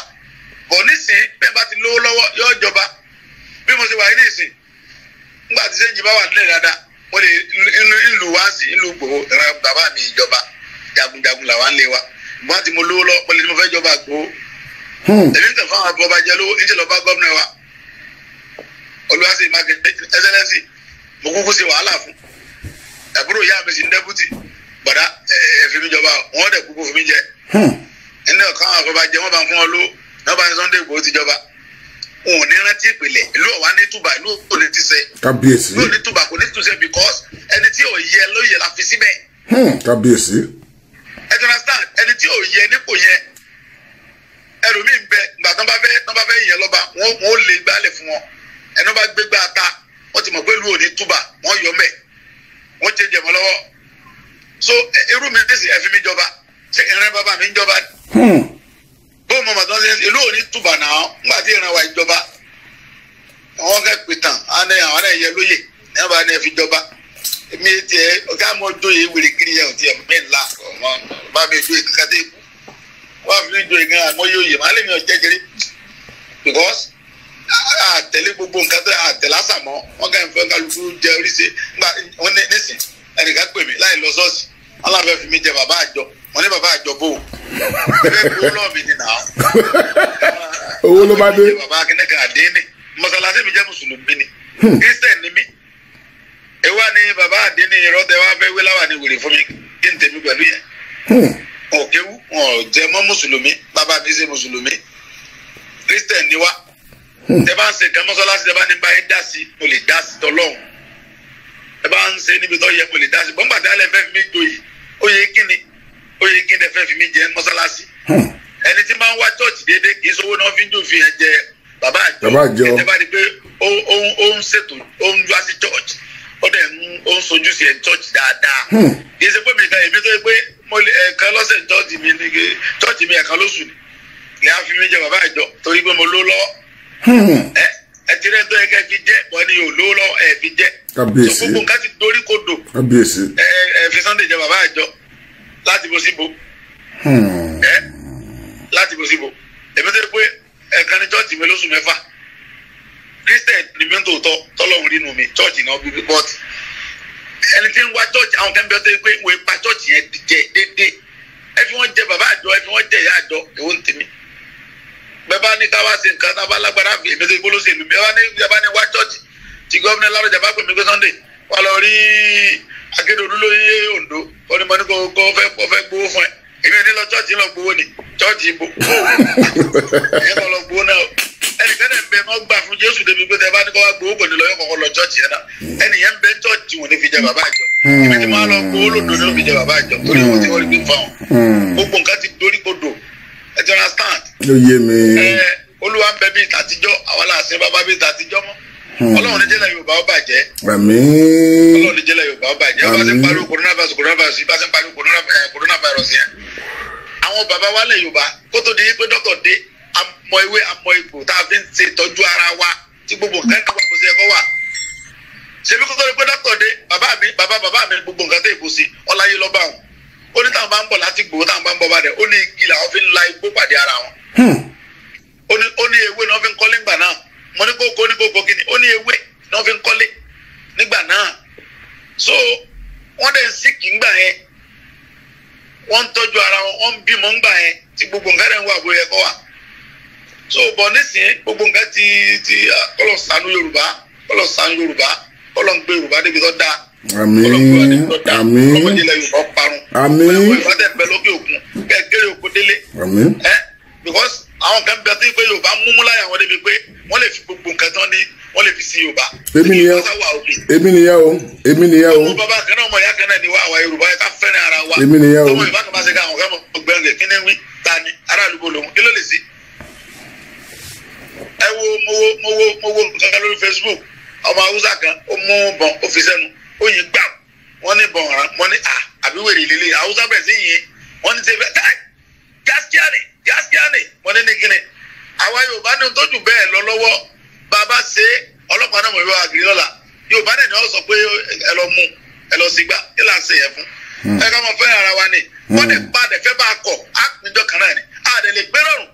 bọ̀ nísìnyí bẹ́ẹ̀ bá ti lówó lọ́wọ́ yóò jọba bí mo ṣe wà ní ìsìn nígbà tí sẹ́yìn bá wà nílẹ̀ dáadáa wọ́n lè ìlú wá sí ìlú Ìgbòho bàbá mi ìjọba jagunjagun làwa ń lé wa wọ́n ti mo lówó lọ wọ́n lè ní mo fẹ́ jọba Ìgbòho èmi tẹ̀ fún àwọn àbúrò bàjẹ́ lówó níṣẹ́ lọ́ba gómìnà wa Olúwaṣeyì Mákindé ẹsẹ̀lẹ́sì mo kúkú ṣe wàhálà fún àbúrò ìyá mi sì ń dẹ́bùtì bọ̀dá ẹ̀fìmí jọba wọ́n dẹ̀ kúkú fún mi jẹ ẹni ọ̀kan àwọn àbúrò bàjẹ́ wọ́n bá fún ọ ló náà bá ní Sunday Ìgbòho ti jọba òun ní rántí ìpìlẹ̀ ìlú ọ̀wá ní túbà ìlú ò ní ti sẹ́ kábíyèsí ìlú ò ní túbà kò ní túnṣe because ẹni tí ò yẹ ló yẹ la fi síbẹ̀. kábíyèsí. ẹ ti understand ẹni tí ò yẹ nípò yẹ ẹlòmíín bẹ ìgbà tán bá fẹ́ yẹn lọ́ba wọn ò lè gbálẹ̀ fún wọn ẹni bá gbé gbá ta wọn ti mọ̀ pé ìlú ò ní túbà wọn yọ mẹ́ wọn ti jẹ̀mọ́ lọ́wọ́ so irú mi ní sìn ẹ fi mi jọba ṣé ìrìn bàbá mi ń jọba bó mo mọ̀ tán ṣe ìlú ò ní túbà náà nígbà tí ìran wa ìjọba wọn kẹ́ pè tán àwọn ẹ̀yẹ lóye ní wọn bá ní ẹ fi jọba èmi tiẹ̀ ọ̀gá mọ́ jóye wèrè kiri yẹn ò tiẹ̀ mẹ́ńlá bá mi jóye kankan dé ikú wọ́n fi mi jóye gan àmọ́ yóò yẹ màá lè mi ò jẹ́jẹ́rẹ́ because àtẹ̀lé gbogbo nǹkan tó àtẹ̀lé àsàmọ́ wọn kàn fẹ́ kálukú jẹ oríṣi nígbà wọn nísìn ẹnìkan pè mí láì lọ ṣọ́ọ̀ṣì wọn làwọn fẹ́ fi mi jẹ bàbá àjọ wọn ní bàbá àjọ bò ó ẹ gbowó lọ́ọ̀ mi nìyà owó ló bá dé. bàbá akínẹ́kẹ́ àdéhìnì mọ́sálásí mi jẹ́ mùsùlùmí ni kírísítẹ̀ ni mí ewa ni bàbá àdéhìnì ìrọ́tẹ̀ wá fẹ́ wé láwà ní wèrè fún mi kí n tèmi pẹ̀lú yẹn wọn ò kéwú wọn ò jẹ mọ́ mùsùlùmí bàbá mi ṣe mùsùlùmí kírísítẹ̀ ni wá tẹ bá ń ṣe nǹkan mọ́sálásí tẹ bá ní báyìí dá sí mo lè dá sí tọ́lọ́hún tẹ bá ń ṣe níbi tó yẹ mo lè dá sí gbọ́ngbà tí alẹ́ fẹ́ fi mí joyè ó yẹ kí ni fẹ́ fi mí jẹ mọ́sálásí ẹni tí máa ń wá chọ́ọ̀chì déédéé kì í sọ owó náà fi ń jò fi hàn jẹ bàbá àjọ ẹ̀ bá di pé ó ń ṣètò ó ń wá sí chọ́ọ̀chì ó dẹ̀ ó ń sojú sí ẹ̀ chọ́ọ̀chì dáadáa kì í ṣe pé mi kan èmi tó yẹ pé mo lè ẹ̀ẹ̀kan lọ́sẹ̀ chọ́ọ̀chì mi ẹ̀ẹ̀kan lóṣù ni lè á fi mí jẹ bàbá àjọ torí pé mo ló lọ́wọ́ ẹ ti rẹ́ tó yẹ kẹ́ fi jẹ́ wọ́n ní yóò ló lọ́wọ́ ẹ̀ fi jẹ́ kábíyèsí gbogbo nǹkan ti dorí kodò kábíyèsí ẹ fi Sunday jẹ bàbá àjọ láti bó síbo láti bó síbo èmi tó yẹ pé ẹ̀ẹ̀kan ní chọ́ọ̀chì mi lóṣù mẹ́fà Christian ni mi ń tòótọ́ tọ́lọ́run nínú mi chọ́ọ̀chì náà bíbí bọ́ọ̀tì ẹni tí ń wá chọ́ọ̀chì àwọn kan bí wọ́n tó yẹ pé wọ́n pa chọ́ọ̀chì yẹn jẹ déédéé ẹ fi wọ́n jẹ bàbá àjọ ẹ fi wọ́n jẹ ìyá àjọ èwo ń tèmi bẹ́ẹ̀ bá ní ká wá sí nǹkan tá a bá lágbára fi èmi tó yẹ kó ló ṣe lù mí ẹ bá ní wá chọ́ọ̀chì tí gómìnà Lárọ̀jà bá pè mí pé Sunday wà lọ rí Akérédolú lóyè Oǹdó ó ní mo ní kó fẹ́ gbowó fún ẹ èmi ò ní lọ chọ́ọ̀chì lọ gbowó ni chọ́ọ̀chì ibo ẹ kọ́ lọ gbowó náà ẹnìkan náà ń bẹ wọ́n gbà fún Jésù débi pé tẹ bá ní kó wá gbowó kò ní lọ yọ kọ́kọ́ lọ chọ́ọ̀chì yẹn náà ẹnìyẹn ń bẹ chọ́ọ̀chì wọn ní fi jẹ bàbá àjọ èmi ti máa lọ gbowó lòdò ní fi jẹ bàbá àjọ torí wọn ti wọ́n rí gbé fáwọn gbogbo nǹkan ti dorí kodò ẹ ti understand. ó yé mi. Olúwa ń bẹ bí ìtàtijọ́ àwọn aláàṣẹ bàbá bí ìtàtijọ́ mọ́ Ọlọ́run ní jẹ́lẹ̀ Yorùbá ó bàjẹ́. Àmín. Ọlọ́run ní jẹ́lẹ̀ Yorùbá ó bàjẹ́. Bá ṣe ń pariwo coronavirus bá ṣe ń pariwo coronavirus yẹn. Àwọn bàbá wa lẹ̀ Yorùbá kó tó di pé dókítà dé amọ ewé amọ egbò tá a fi ń ṣe ìtọ́jú ara wa tí gbogbo nǹkan kan wà kó ṣe ẹ̀kọ́ wà. Ṣèbí kó tó di pé dókítà dé bàbá mi gbogbo nǹkan tó ìbò sí ọláyé lọ́ba wọn. Ó ní táwọn bá ń bọ̀ láti gbòó táwọn bá ń bọ̀ bá rẹ̀ ó ní igi làwọn fi ń la igbó pàdé ara wọn. Ó ní ewé ni wọ́n fi ń kọ́lé ńgbà náà mo ní kókó kí ni ó ní ewé ni wọ́n fi ń kọ́lé nígbà náà so wọ́n dẹ̀ ń síkì ńgbà yẹn wọ́n ń tọ́jú ara wọn wọ́n ń bímọ ńgbà yẹn tí gbogbo nǹkan rẹ̀ ń wà bóyá ẹ̀kọ́ wà so bọ̀ nísìnyí gbogbo nǹkan ti kọ́lọ̀ ṣàánú Yorùbá kọ́lọ̀ ń gbé Yorùbá débi tó dáa àmín àmín ọmọdé ilẹ̀ Yorùbá parun àmín ìfọdẹ̀ ń bẹ lókè òkun kẹ́kẹ́rẹ́ òkú délé because àwọn kan bẹ tí pé Yorùbá múmú láyà wọn débi pé wọ́n lè fi gbogbo nǹkan tán ní wọ́n lè fi sí Yorùbá. èmi nìyẹn o. ọmọ bàbá kan náà ọmọ ìyá kan náà ni wá àwa Yorùbá yẹ ká fẹ́ràn ara wa. èmi nìyẹn o. ọmọ Yorùbá kan bá ṣe ká àwọn kan mọ̀ gbẹ̀ngẹ̀ kí ni wí ta ni aráàlú bò lòun kí ló lè sí. ẹ wo mo wo nǹkan lórí Facebook ọmọ Haúsá kan ó mú bọ̀n ó fi sẹ́nu ó yin gbà wọ́n ní bọ̀n ọ̀ràn wọ́n ní àbí wèrè líle Haúsá bẹ̀rẹ̀ sí yin wọ́n ní tẹ́fẹ́ káì gáskíá ni wọ́n ní kíni àwa Yorùbá ní tó jù bẹ́ẹ̀ lọ lọ́wọ́ bàbá ṣe ọlọ́pàá náà mọ̀ ìwé àgìrì lọ́la Yorùbá náà ni wọ́n sọ pé ẹ lọ mú ẹ lọ sígbà kí là ń ṣe yẹn fún ẹ ká mọ fẹ́ ara wa ni wọ́n dẹ̀ bá dẹ̀ fẹ́ bá a kọ̀ á pinjọ kan náà ni a dẹ̀ lè gbé rọrùn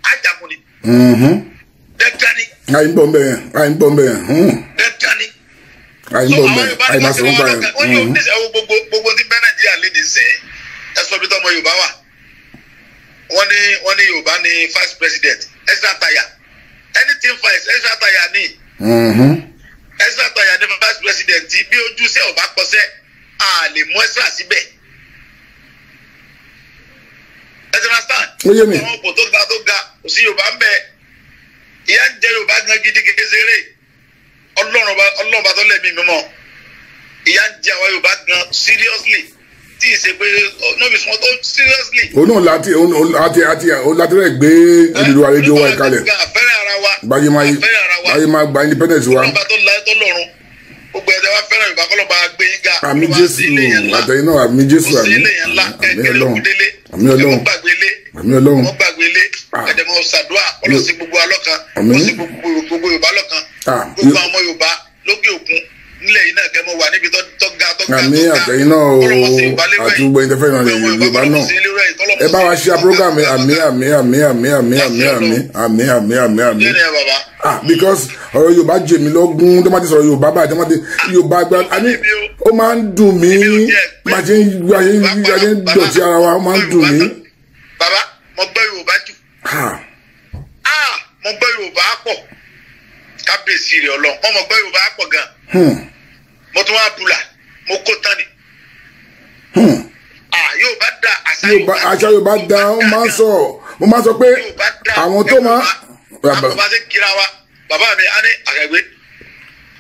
á jagun ni. dẹ́kítání. àyè ń bọ̀ ń bẹ̀ yẹn dẹ́kítání. àyè ń bọ̀ ń bẹ̀ yẹn àyè máa sọ̀rọ̀ báyẹn. wọ́n yóò ní sẹ́wọ́ gbogbo tí bẹ́ẹ̀ Nàìjíríà lè ní sẹ́yìn ẹ sọ bí tọ́mọ Yorùbá wà wọ́n ní Yorùbá ní vice president extra tire anything vice extra tire ní extra tire ní vice president bí ojúṣe ọba kọsẹ̀ a lè mú extra síbẹ̀ extra stand àwọn òpó tó ga kò sí Yorùbá ń bẹ ìyá ń jẹ Yorùbá gan gidigidi ṣeré Ọlọ́run bá tó lẹ́mí mímọ́ ìyá ń jẹ àwọn Yorùbá gan seriously tí ì ṣe pé no be small tó seriously. òun náà láti rẹ̀ gbé ìdúró àrèjọ wa ìkàlẹ̀ báyé máa gba independence wa. ọlọ́ba tó láyé tó lọ́run gbogbo ẹ̀dá wa fẹ́ràn Yorùbá kọ́lọ́ba gbé yín ga. àmì Jésù àtẹ̀yìn náà àmì Jésù àmì Ọlọ́run àmì Ọlọ́run àmì Ọlọ́run wọ́n gbàgbé ilé ẹ̀dẹ̀mọ̀ ṣàdúrà ọlọ́sìn gbogbo alọ́kan ọlọ́sìn gbogbo Yorùbá lọ́kan gbogbo àwọn ọmọ Yorùbá lókè òkun nílẹ̀ yìí náà kẹ́mọ́ wà níbi tó ga àmì àtẹ̀yìn náà o àti gbogbo ẹ̀yin tẹ́fẹ́ náà Yorùbá náà ẹ bá wa ṣe program àmì because ọ̀rọ̀ Yorùbá jẹ mí lọ́gùn tó máa ti sọ̀rọ̀ Yorùbá báyìí tó máa ti Yorùbá gba àní ó máa ń dùn mí máa ṣe ń dọ̀tí ara wa ó máa ń dùn mí. bàbá mo gbọ́ Yorùbá jù mo gbọ́ Yorùbá pọ̀ kábíyèsí rẹ̀ Ọlọ́run mo gbọ́ Yorùbá pọ̀ gan-an mo tún wá bula mo kó tán ni. Yorùbá da àṣà Yorùbá da ó máa ń sọ mo máa sọ pé àwọn tó máa. bàbá ṣe kíra wa bàbá mi á ní àgbègbè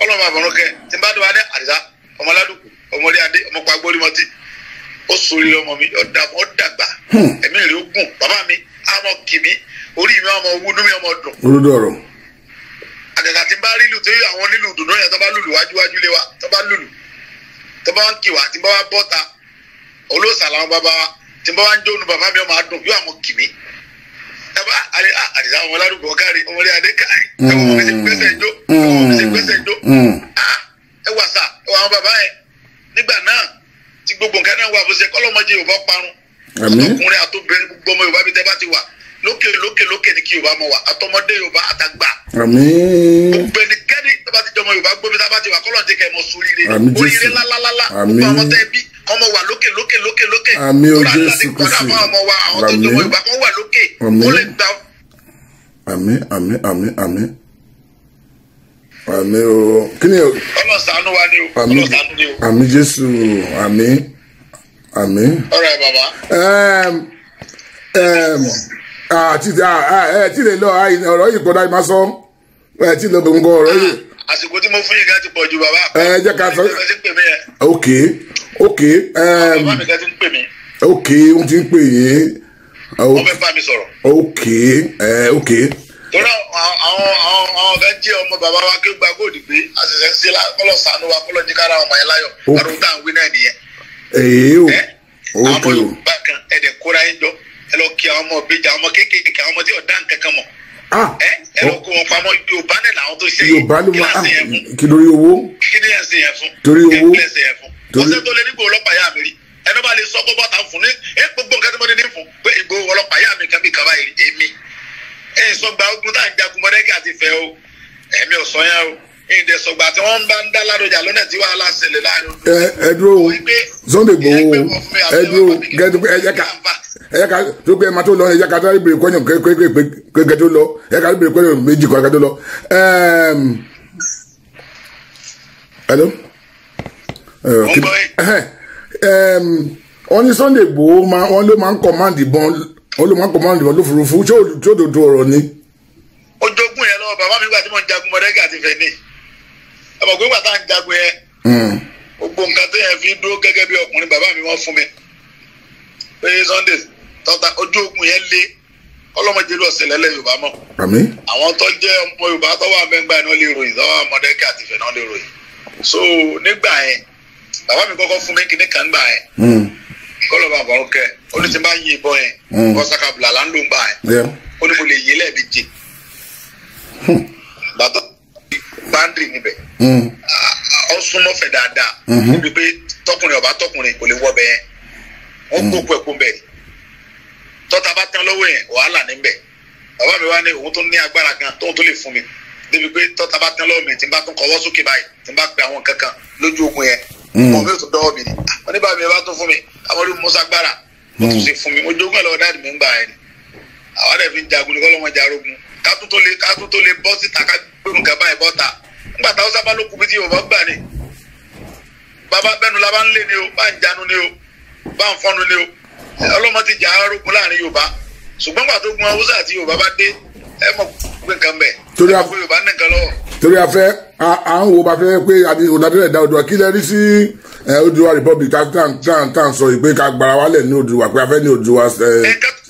Ọlọ́run àbọ̀rún kẹ tí n bá dé wa ní àdìsá ọmọládùkú ọmọdé adé ọmọkpa gbórímọtì ó sori ọmọ mi ó dàgbà ẹ̀mí rẹ̀ ó gùn bàbá mi àmọ́ kìmí orí mi ọmọ wúdú mi ọmọ dùn. olódò ọ̀rọ̀. àgàgà tí n bá rí lù tó yẹ àwọn nílù dùnú yẹn tó bá lùlù wájúwájú lé wa tó bá lùlù tó bá ń kì wá tí n bá wá bọ́ta olóòsà làwọn bàbá wa tí n bá wá ń jónu bàbá mi ọmọ adùn yóò àmọ́ kìmí ẹ̀bá àdìsá ọmọ ládùúgbò kárí ọmọdé adé kárí ẹ̀wọ̀n mi ṣe gbẹ́sẹ̀ jó ẹ wà sá ẹ wà àwọn bàbá yẹn nígbà náà tí gbogbo nǹkan náà wà bó ṣe kọ́lọ́mọdé Yorùbá parun ọkùnrin àtobìnrin gbogbo ọmọ Yorùbá bí tẹ́ bá ti wà lókè ní kí Yorùbá mọ wà àtọmọdé Yorùbá àtàgbà. gbogbo ẹnikẹ́ni tó bá ti jọmọ Yorùbá gbóbi tá a bá ti wà kọ́lọ́ jẹ́ kẹ́ ẹ mọ sóríire oríire lálálálá gbogbo àwọn tẹ́ bí ọmọ wà lókè. àmì o Jésù Kristi àwọn tó jọmọ Yorùbá kan wà lókè ó lè gbà. àmì o kí ni o. ọlọ́sàánú wa ni o ọlọ́sàánú ni o. àmì Jésù àmì. ọ̀rẹ́ bàbá. tí lè lọ ọ̀rọ̀ yìí kọ́ dáì máa sọ tí lè bẹ̀ ń kọ́ ọ̀rọ̀ yìí. àsìkò tí mo fún yìí ká ti pọ̀ ju bàbá. jẹ́ ká sọ. ok. bàbá mi ká ti ń pè mí. ok wọ́n ti ń pè yín. wọ́n fẹ́ bá mi sọ̀rọ̀. ok. torí àwọn kan jẹ́ ọmọ bàbá wa kí ó gba góòdì pé àṣẹṣẹ ń ṣe kọ́lọ̀ sànú wa kọ́lọ̀ jí kára ọmọ yẹn láyọ̀ àrùn tá à ń wí náà nìyẹn. àwọn Yorùbá kan ẹ̀dẹ̀ kóra yín jọ ẹ lọ kí àwọn ọmọ ìbejì àwọn ọmọ kéékèèké àwọn ọmọ tí ọ̀dá nǹkan kan mọ̀ ẹ lọ kó wọn pamọ́ Yorùbá náà làwọn tó ṣe yìí kí lórí owó kí ni ẹ̀ ń ṣe yẹn fún torí owó ọ̀sẹ̀ tó lé nígbò ọlọ́pàá yá mi rí ẹni bá lè sọ kó bọ́ta fún ní gbogbo nǹkan tí mo ní fún pé ìgbò ọlọ́pàá yá mi kan bí kaba èmi sọgbà ogun tá à ń jagun mọ́dẹ́kì àti fẹ́ o ẹ̀mí ò sọ yẹn o ìdè sọgbà tí wọ́n bá ń dá ládọjà lọ́nà tí wàhálà ṣẹlẹ̀ láàrin ẹ dúró Sunday Igboho ẹ dúró ẹ ká tó pé ẹ máa tó lọ ẹ yẹ ká tó bèrè kọ́nyọ̀ kékeré tó lọ ẹ ká tó bèrè kọ́nyọ̀ méjì kọ́ tó lọ. hello. wọ́n ní Sunday Igboho wọ́n ló máa ń command ìbọn olùmọ̀ kọ̀mọ́ndì wọn lófurufú tí ó dodo ọ̀rọ̀ ni. ó jogún yẹn lọ́wọ́ bàbá mi gbà tí mo ń jagun Mọdákẹ́kẹ́ àti Ifẹ̀ ní ẹ̀mọ̀ pé gbàtà ń jagun yẹn gbogbo nǹkan tó yẹn fi dúró gẹ́gẹ́ bí ọkùnrin bàbá mi wọ́n fún mi pé Sunday tọ́ta ojú ogun yẹn lé ọlọ́mọdé lọ sílẹ̀ lẹ́ Yorùbá mọ́. àmín. àwọn tó jẹ́ ọmọ Yorùbá tó wà mẹ́ngbà náà lè ròyìn tó wà Mọdákẹ́kẹ́ àti Ifẹ̀ náà lè ròyìn. so nígbà yẹn bàbá mi kọ́kọ́ fún mi kíní kan gbà yẹn kọ́lọ̀ bá bọ̀ ọ́kẹ́ ó ní ti bá yin ìbọn yẹn kọ́sàkàbùlà là ń lò ń gbà yẹn ó ní mo lè yí lẹ́ẹ̀mejì bàtọ́ báńdì níbẹ̀ ọ súnmọ́ fẹ̀ dáadáa níbi pé tọkùnrin ọba tọkùnrin kò lè wọ́ bẹ́ẹ̀ wọ́n kókó ẹ̀kú bẹ́ẹ̀ ni tọ́ta bá tán lọ́wọ́ yẹn wàhálà níbẹ̀ bàbá mi wá ní òun tó ní agbára kan tóun tó lè fún mi débi pé tọ́ta bá tán lọ́wọ́ mi tí n bá tún kọ́wọ́ sókè báyìí tí n bá pe àwọn kankan lójú ogun yẹn wọn mi ò tún dọ́wọ́ mi ni wọn ní bàbá mi bá tún fún mi àwọn olú musa gbára wọn tún ṣe fún mi mo jogún ẹ̀ lọ́wọ́ dáàdì mi ń gbà ẹ̀ ni àwọn adẹ̀ fi ń jagun ní kọ́lọ́mọ jarogun kátó tó lè bọ́ síta ká gbẹ̀rù kẹ́ báyìí bọ́ta nígbà táwọn sábà ló kú bí tí Yorùbá gbà ni bàbá bẹ́nu la bá ń lé ni o bá ń janu ni o bá ń fọ́nu ni o ọlọ́mọ ti jà arógun láàrin Yorùbá ṣùgbọ́n gbà tó gun Haúsá àti Yorùbá bá dé ẹ mọ̀ pé nǹkan bẹ̀ torí àpò Yorùbá ní nǹkan lọ́wọ́. torí afẹ́ à ń wo bá fẹ́ pé ọ̀dàdúrà ẹ̀dá Oòduà kí lẹ rí sí Oòduà Republic tá à ń sọ yìí pé ká gbára wálẹ̀ ní Oòduà pé a fẹ́ ní Oòduà.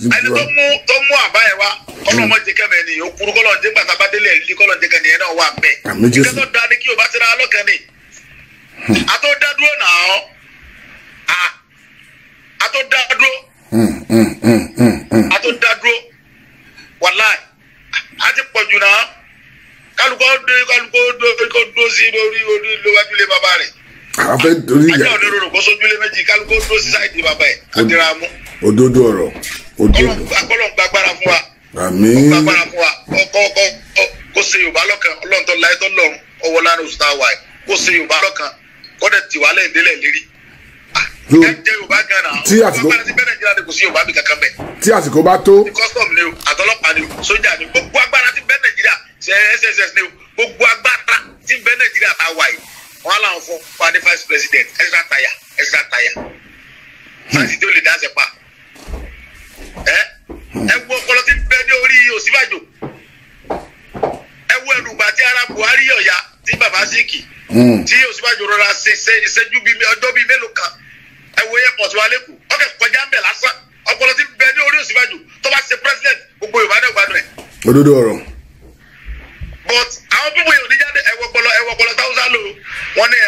ẹni tó mú àbá ẹ̀ wá ọlọ́mọ jẹ kẹ́mẹ́ ni òkúrú kọ́lọ́ jẹ́ gbàtà bá délé ẹ̀lí kọ́lọ́ jẹ́ kẹ́ni ẹ̀ náà wà bẹ́ẹ̀. ìkẹ́ tó da ni kí Yorùbá ti ra lọ́kàn ni àtó dádúró náà àtó dádúró wàláì àti pọ̀jù náà kálukọ́ dó sí lórí lówájúlé bàbá rẹ̀. àfẹ́ torí ìyá ajá onírúurú kó sójúlé méjì kálukọ́ dó sí sáìdì bàbá ẹ̀ àdìràmú. òdodo ọ̀rọ̀ òdodo. Ọlọ́run gbàgbára fún wa. àmín. gbàgbára fún wa kó ṣe Yorùbá lọ́kàn Ọlọ́run tó láyé tó lọ́run ọwọ́ lánàá oṣù tá a wà yìí kó ṣe Yorùbá lọ́kàn kó dẹ̀ tì wá lẹ́yìn délẹ̀ lérí. ẹ jẹ́ Yorùbá gan náà tí àsìkò ọgbà tí bẹ́ẹ̀ Nàìjíríà ni kò sí Yorùbá bí kankan bẹ́ẹ̀. tí àsìkò bá tó. custom ni o àtọlọ́pàá ni o sójà ni gbogbo agbára tí bẹ́ẹ̀ Nàìjíríà ṣe SSS ni o gbogbo agbára tí bẹ́ẹ̀ Nàìjíríà ta wà yìí wọn làwọn fún wa ní vice president extra tire láti tí ó lè dáṣẹ pa ẹ wo ọpọlọ tí bẹ́ẹ̀ ní orí Ọ̀ṣínbàjò ẹ wo ẹrùgbà tí ara Buhari ọ̀yà tí bàbá síkì tí Ọ̀ṣínbàjò rọra ṣe ìṣẹ́jú bíi ọjọ́ bíi mélòó kan ẹ wo airport wa lẹ́kọ̀ọ́ ọkẹ́ kọjá ń bẹ̀ lásán ọpọlọ tí bẹ́ẹ̀ ní orí Ọ̀ṣínbàjò tó bá ṣe president gbogbo Yorùbá náà gbádùn ẹ̀. òdodo ọ̀rọ̀. but àwọn pípọ̀ yóò ní jáde ẹ̀wọ̀ ọpọlọ táwùsá lò wọ́n ní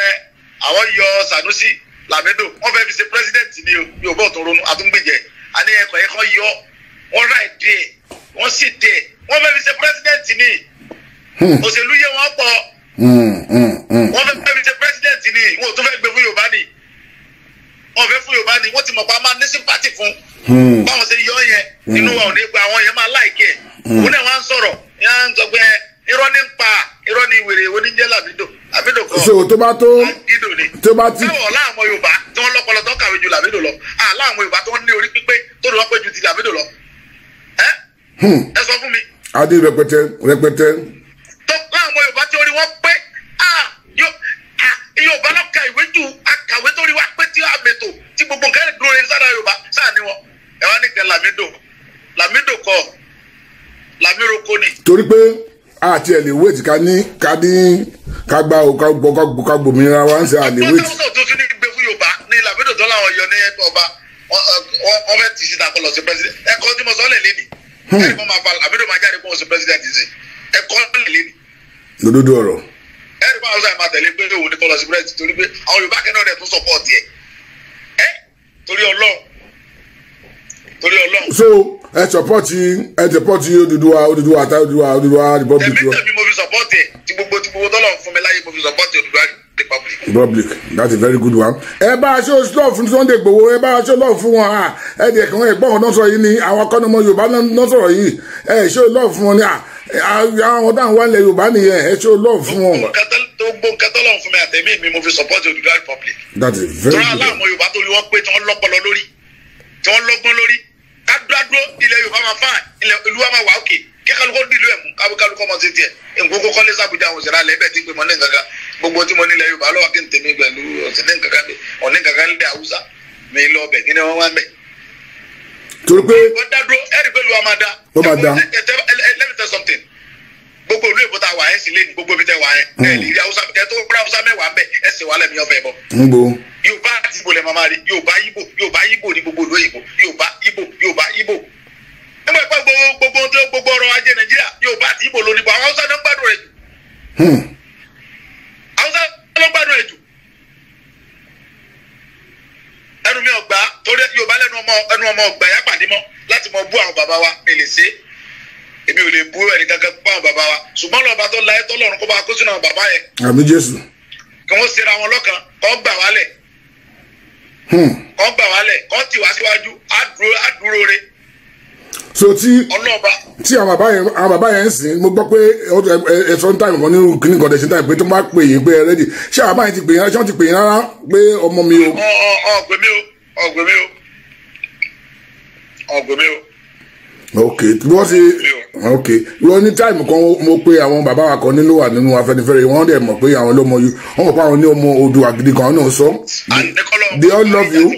àwọn yọ Sanusi Lamido wọ́n fẹ́ fi ṣe president ní Yorùbá ọ̀tún ronú àtúngbèjẹ àní ẹ̀kọ́ yọ wọ́n rà díẹ̀ wọ́n sì díẹ̀ wọ́n fẹ́ fi ṣe president ní òṣèlú yẹ wọ́n pọ̀ wọ́n fẹ́ fi ṣe president ní wọn ò tún fẹ́ gbé fún Yorùbá ní wọ́n fẹ́ fún Yorùbá ní wọ́n ti mọ̀ pé a máa ní sympathy fún báwọn ṣe yọ yẹn inú wa ò ní gba àwọn yẹn máa láìkẹ́ òun náà wọ́n á sọ̀rọ̀ yẹn ń sọ pé irọ́ ní pa irọ́ ní wèrè oníjẹ́ Lamido kan so tó bá tó tó bá ti. báwo láwọn Yorùbá tí wọ́n lọ́pọlọ tó kàwé ju Lamido lọ láwọn Yorùbá tó ní orí pípé tó lọ́ pé ju ti Lamido lọ ẹ sọ fún mi. adé rẹpẹtẹ. tó láwọn Yorùbá tí orí wọn pé Yorùbá lọ ka ìwé ju akàwé tó rí wa pé tí a mètò tí gbogbo nǹkan ẹ̀ dúró yẹn sára Yorùbá sáà ni wọn ẹ wá nìkan Lamido kọ Lamiro kò ní. torí pé àti ẹ̀ lè wéètì ká gbòmìnira wa ń ṣe àlè wéètì. ọ̀pọ̀ tó fi ní gbé fún Yorùbá ní Lamido tó láwọn yọ ní ọba wọ́n fẹ́ tì síta kó lọ sí president ẹ̀kọ́ tí mo sọ lẹ̀ lẹ́nìí ẹ̀kọ́ máa fa Lamido máa jáde kó lọ sí president sí ẹ̀kọ́ lẹ̀ lẹ́nìí. lódodo ọ̀rọ̀. ẹ̀rí fún àwọn máa tẹ̀lé pé òun ní kó lọ sí president torí pé àwọn Yorùbá kẹ́ náà rẹ̀ tún support ẹ̀ torí Ọlọ́run. so ẹ support Odùduwà republic. tẹ̀mí mo fi support ẹ̀ tí gbogbo tọ́lọ̀ fún mi láyé mo fi support Odùduwà republic. That's a very good one. ẹ bá aṣọ love fún Sunday Igboho ẹ bá aṣọ love fún wọn ẹ dẹ̀ kàn ẹ̀gbọ́n wọn náà sọ yìí ni àwọn akọ́nimọ̀ Yorùbá náà sọ̀rọ̀ yìí ẹ ṣó love fún wọn ni àwọn táwọn wà nílẹ̀ Yorùbá nìyẹn ẹ ṣó love fún wọn. gbogbo nǹkan tọ́lọ̀ fún mi àtẹ̀mí mi mo fi support Odùduwà republic. That is very good. tọ́lá aláàmọ̀ Yorùbá tó lè wọ́n pé tí wọ́n lọ́pọlọ lórí tí wọ́n lọ́gbọ́n lórí kádúrádúró ilẹ̀ Yorùbá máa fà ilẹ̀ ìlú wa máa wà òkè kí kálukọ́ dìlú ẹ̀ mú kálukọ́ mọ́ sí tiẹ̀ nkókó kọ́lé sàbújá àwọn òṣèré alẹ́ bẹ́ẹ̀ tí pé mọ́ ní nǹkan gbogbo tí mo nílẹ̀ Yorùbá lọ́wọ́ kí n tèmi pẹ̀lú ọ̀sẹ̀ ní nǹkan ọ̀ní nǹkan nílẹ̀ Haúsá mi lọ bẹ̀ kí ni wọ́n wá bẹ̀. torí pé wọ́n dá dúró ẹ̀rí pẹ̀lú amada. ó máa da. let me tell something. gbogbo ìlú èbó tá a wà ẹ̀ sì lé ní gbogbo ibi tẹ́ wà ẹ̀ ẹ̀ lè rí Haúsá ẹ̀ tó gbé Haúsá mẹ́wàá ń bẹ̀ ẹ̀ sì wà lẹ́mìí ọ̀fẹ́ bọ̀. ń bo. Yorùbá àti Ìgbò lẹ̀ máa rí Yorùbá Ìgbò ní gbogbo ìlú òyìnbó Yorùbá Ìgbò. nígbà pẹ́ gbogbo ọrọ̀ ajé Nàìjíríà Yorùbá àti Ìgbò ló ní bọ̀ àwọn Haúsá ló ń gbádùn rẹ̀ jù. Haúsá ló ń gbádùn rẹ̀ jù. ẹnu mi ọgbà torí Yorùbá lẹ́nu ọmọ ọgbà yá pàdé mọ́ láti mọ bú àwọn bàbá wa mi lè ṣe èmi ò lè bú ẹnì kankan bú àwọn bàbá wa ṣùgbọ́n lọ́ba tó la ẹ́ tọ́lọ́run kó bá kó sínú àwọn bàbá yẹn. àmín Jésù. kí wọ́n ṣera wọn lọ́kàn kọ́ gbà wálẹ̀ kọ́ gbà wálẹ̀ kọ́ tì wá síwájú á dúró re. so tí àwọn bàbá yẹn ń sìn mo gbọ́ pé ẹ̀sọ́ ń tàyè kan nínú kíní kan dẹ̀sí táyì pé tó máa pè yín pé ẹ rẹ́dì ṣé àwọn bàbá yẹn ti pè yín ṣé wọ́n ti pè yín rárá pé ọmọ mi o. ọ̀gbẹ́ mi o. ok wọ́n ṣe ok wọ́n ní táìmù kan mo pe àwọn bàbá wa kan nínú wà nínú Afẹ́nifẹ́re wọ́n dẹ̀ mọ̀ pé àwọn ló mọ yìí wọ́n mọ̀ pé àwọn ní ọmọ Oòduà gidi kan náà sọ. they all love you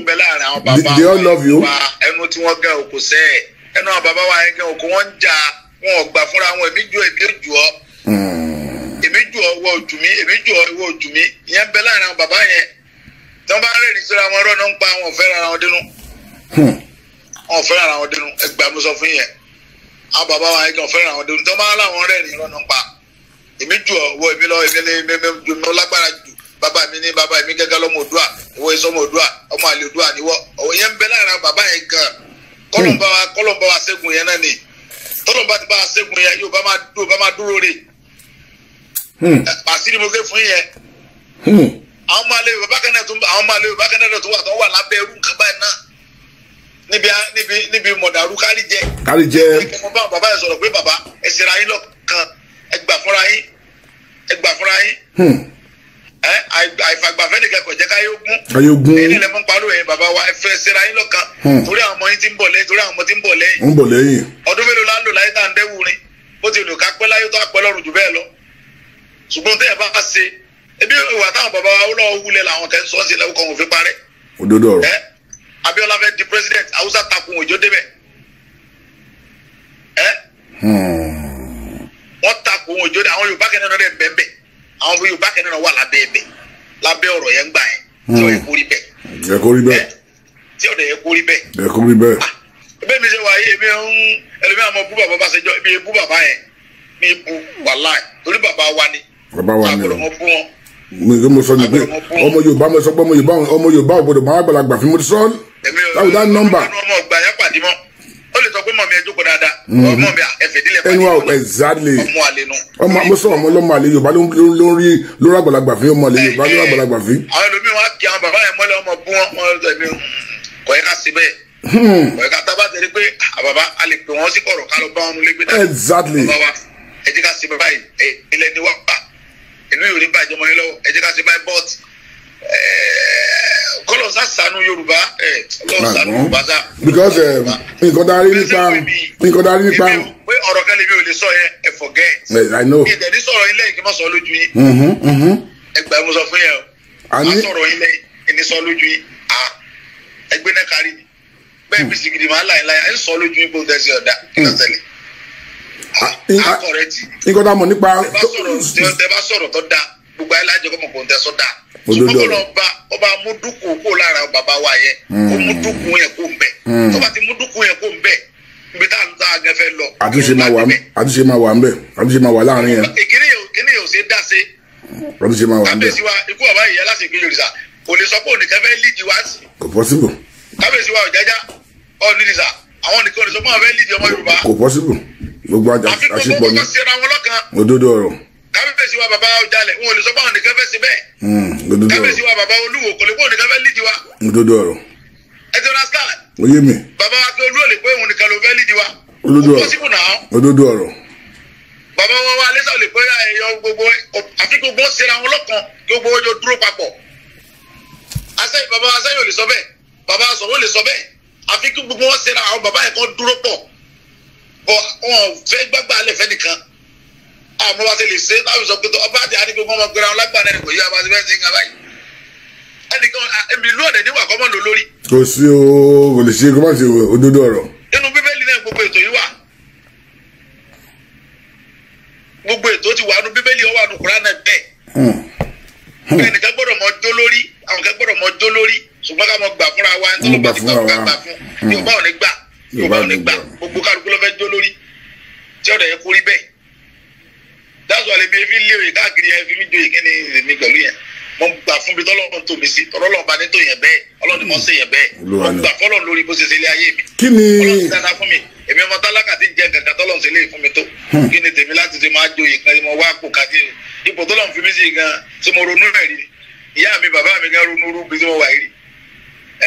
they all love you. ẹnu tí wọ́n gẹ òkú sẹ́ẹ̀ ẹnu àwọn bàbá wa yẹn gẹ òkú wọ́n ń jà wọn ò gbà fúnra wọn èmi jù ọ́ èmi jù ọ́ wọ ojú mi èmi jù ọ́ wọ ojú mi ìyẹn bẹ láàrin àwọn bàbá yẹn tí wọ́n bá rẹ̀ ní síra wọn rọ́ náà ń pa àwọn òfẹ́ ara wọn dénú wọn fẹ́ràn àwọn dẹnu ẹgbàá mi sọ fún yẹn àwọn bàbá wa yẹn kàn fẹ́ràn àwọn dẹnu tó máa láwọn rẹ̀ ní ìrọ̀nà pa èmi jù ọ wọ èmi lọ èmi lọ lágbára jù bàbá mi ní bàbá mi gẹ́gẹ́ lọ́mọ Oòduà ìwọ ìsọmọ Oòduà ọmọ àlè Oòduà níwọ ọ̀wọ̀ yẹn ń bẹ láàrin àwọn bàbá yẹn gan kọ́lọ̀mbà wa ṣẹ́gun yẹn náà ni tọ́lọ̀mbà ti bá wa ṣẹ́gun yẹn yóò bá máa dúró rè àṣírí mo gé fún yẹn àwọn ọmọ àlè bàbá kan náà tó wà lábẹ́ irú nǹkan báyìí náà níbi mọ̀dàrú kárí jẹ. mo bá bàbá yẹn sọ̀rọ̀ pé bàbá ẹ ṣera yín lọ́kàn ẹ gbà fúnra yín. àìfàgbàfẹ́ nìkan kò jẹ́ káyé ogún. ẹni lè mú parọ́ ẹ̀yin bàbá wa ẹ fẹ́ ṣera yín lọ́kàn. torí àwọn ọmọ yín ti ń bọ̀ lẹ́yìn torí àwọn ọmọ ti ń bọ̀ lẹ́yìn. ọdún mélòó la ń lò láyé tá à ń dẹ́wù rin ó ti lò ká pẹ́ láyé tó àpẹ́ lọ́rùn jù bẹ́ẹ̀ lọ. ṣùgbọ́n tẹ́ ẹ bá ṣe ebi ìwà táwọn bàbá wa ó lọ́wọ́ wúlẹ̀ làwọn kẹ́ ń sọ ọ́ sí lẹ́wọ́ kan òfin parẹ́. òdodo ọ̀rọ̀. Abiola fẹ́ di president Hausa takun òjò débẹ̀ wọ́n takun òjò dé àwọn Yorùbá kẹ́nẹ́ náà dẹ̀ bẹ́ẹ̀ àwọn Yorùbá kẹ́nẹ́ náà wà lábẹ́ ọ̀rọ̀ yẹn gbà yẹn tí ó yẹ kó rí bẹ́ẹ̀ tí ó dẹ̀ yẹ kó rí bẹ́ẹ̀. ẹbí mi ṣe wà yé èmi ẹlòmíràn mọ bú bàbá Ọbásanjọ́ èmi bú bàbá yẹn mi bú wàláì torí bàbá wa ni àgbọ̀dọ̀ mọ bú wọn. mo sọ ni pé ọmọ Yorùbá mo sọ pé ọmọ Yorùbá ò gbọdọ̀ máa gbàlagbà fún mo ti sọ that was that number. ọmọ ọgbà yẹn pàdé mọ́ ó lè sọ pé mọ̀ mi ẹ jókòó dáadáa ọmọ mi ẹ̀fẹ̀dílẹ̀ pàdé mọ́ exactly ọmọ àlenu. mo sọ ọmọ ọlọmọ àlè Yorùbá ló ń rí lórí àgbàlagbà fún ọmọ àlè Yorùbá lórí àgbàlagbà fún. àwọn ẹlòmíràn wá kí àwọn bàbá yẹn mọ́lẹ̀ ọmọ bú wọn kò yẹ ká sí bẹ́ẹ̀ kò yẹ ká tábà tẹ̀lé pé àbàbà a lè pè wọ́n sí kọ̀rọ̀ ká lọ bá wọn lé gbé náà. exactly. bàbá wa ẹ jẹ́ ká sí báyìí ilẹ̀ ni wà pa ìlú yòó ní bàjẹ́ mọ́ yín lọ́wọ́ ẹ jẹ́ ká sí báyìí bọ́ọ̀tì kọlọ sànù Yorùbá lọ sànù Yorùbá sá. because nǹkan darí nípa. pé ọ̀rọ̀ kan lè mi ò lè sọ yẹn ẹ forget. I know. ìdẹ̀ni sọ̀rọ̀ ilé yìí kí n má sọ lójú yín. ẹgbẹ́ mo sọ fún yẹn o. má sọ̀rọ̀ ilé yìí ní sọ lójú yín. ẹgbẹ́ náà kárí ni. bẹ́ẹ̀ bí sìgìdì máa láyé láyé ẹ sọ lójú yín bó ń tẹ̀sí ọ̀dà kí ló tẹ̀lé. nǹkan tá a mọ̀ nípa. tẹ bá sọ̀rọ̀ tó dáa gbogbo ayé lájẹ kọ́mọ̀ kò ń tẹ́ sọ dáa. ṣùgbọ́n ọba múdùkú kó lára bàbá wa yẹn kó múdùkú yẹn kó ń bẹ̀ tó bá ti múdùkú yẹn kó ń bẹ̀ níbi tá a gẹ́fẹ́ lọ. àtúnṣe máa wà ń bẹ̀ àtúnṣe máa wà láàrin yẹn. kíní yóò ṣe dá sí. àtúnṣe máa wà ń bẹ̀. kábíyèsí wa ikú bàbá yìí aláṣẹ ìpínlẹ̀ Òrìṣà kò lè sọ pé ònìkan fẹ́ líìdì wá sí. kò possible. kábíyèsí wa Ọ̀jájá Ọ̀nìrìṣà àwọn nìkan ò lè sọ pé àwọn fẹ́ líìdì ọmọ Yorùbá. kò possible gbogbo àṣepọ̀ ni òdodo ọ̀rọ̀. kábíyèsí wa bàbá Ọ̀jàlẹ̀ wọn ò lè sọ pé àwọn nìkan fẹ́ sí bẹ́ẹ̀. kábíyèsí wa bàbá Olúwo kò lè pé òun nìkan fẹ́ lídìí wa. òdodo ọ̀rọ̀. ẹ ti understand. oyè mi. bàbá wa kí Olúwo lè pé òun nìkan ló fẹ́ lídìí wa. òdodo ọ̀rọ̀. òdodo ọ̀rọ̀. bàbá wa Alẹ́sà lè pé ẹyọ gbogbo àfi gbogbo ṣera wọn lọ́kàn kí gbogbo ọjọ́ dúró papọ̀. bàbá Asẹ́yìn ò lè sọ bẹ́ẹ̀ bàbá Sọ̀rọ̀ ò lè sọ bẹ́ẹ̀ àfi kí gbogbo wọn ṣera àwọn bàbá yẹn kan dúró pọ̀ bọ̀ wọn fẹ́ gbàgbà alẹ́ fẹ́ nìkan àmọ́ wa ti lè ṣe láti sọ pé ọba àti àdìgbò ọmọ gbéra wọn lágbàá náà kò yí abá ti fẹ́ ṣe ń kaba yìí ẹnìkan èmi ìlú ọ̀dẹ̀ níwà kọ́mọ́ lò lórí. kò sí o kò lè ṣe kó má ṣe òdodo ọ̀rọ̀. inú bíbélì náà gbogbo ètò yìí wà gbogbo ètò ti wà nínú bíbélì ó wà nínú Kùránì bẹ́ẹ̀ bẹ́ẹ̀ nìkan gbọ́dọ̀ mọ jó lórí àwọn kan gbọ́dọ̀ mọ jó lórí ṣùgbọ́n ká mọ gbà fúnra wa ní tó ló bá ti gbà fún Yorùbá ò ní gbà Yorùbá ò ní gbà gbogbo kálukú ló fẹ́ jó lórí tí ọ̀dọ̀ yẹ kó rí bẹ́ẹ̀ dáàbò àlẹ́ mi fi lé òye káàkiri ẹ fi mí jó ìkíni èmi pẹ̀lú yẹn mo gbà fún mi tọ́lọ́run tó mi sí tọ́lọ́run bá ní tó yẹn bẹ́ẹ̀ Ọlọ́run ni mo ṣe yẹn bẹ́ẹ̀ mo gbà fọ́lọ́run lórí bó ṣe ṣe ilé ayé mi kí ni Ọlọ́run ti dáadáa fún mi èmi ọmọ tálákà ti ń jẹ gàgà tọ́lọ́run ṣe léyìí fún mi tó kí ni tèmi láti ṣe máa jó ìkan mo wá pò kájí ipò tọ́lọ́run fi mí sí gan tí mo ronú rẹ̀ rí ìyá mi bàbá mi gan ronú rú bí tí mo wà rí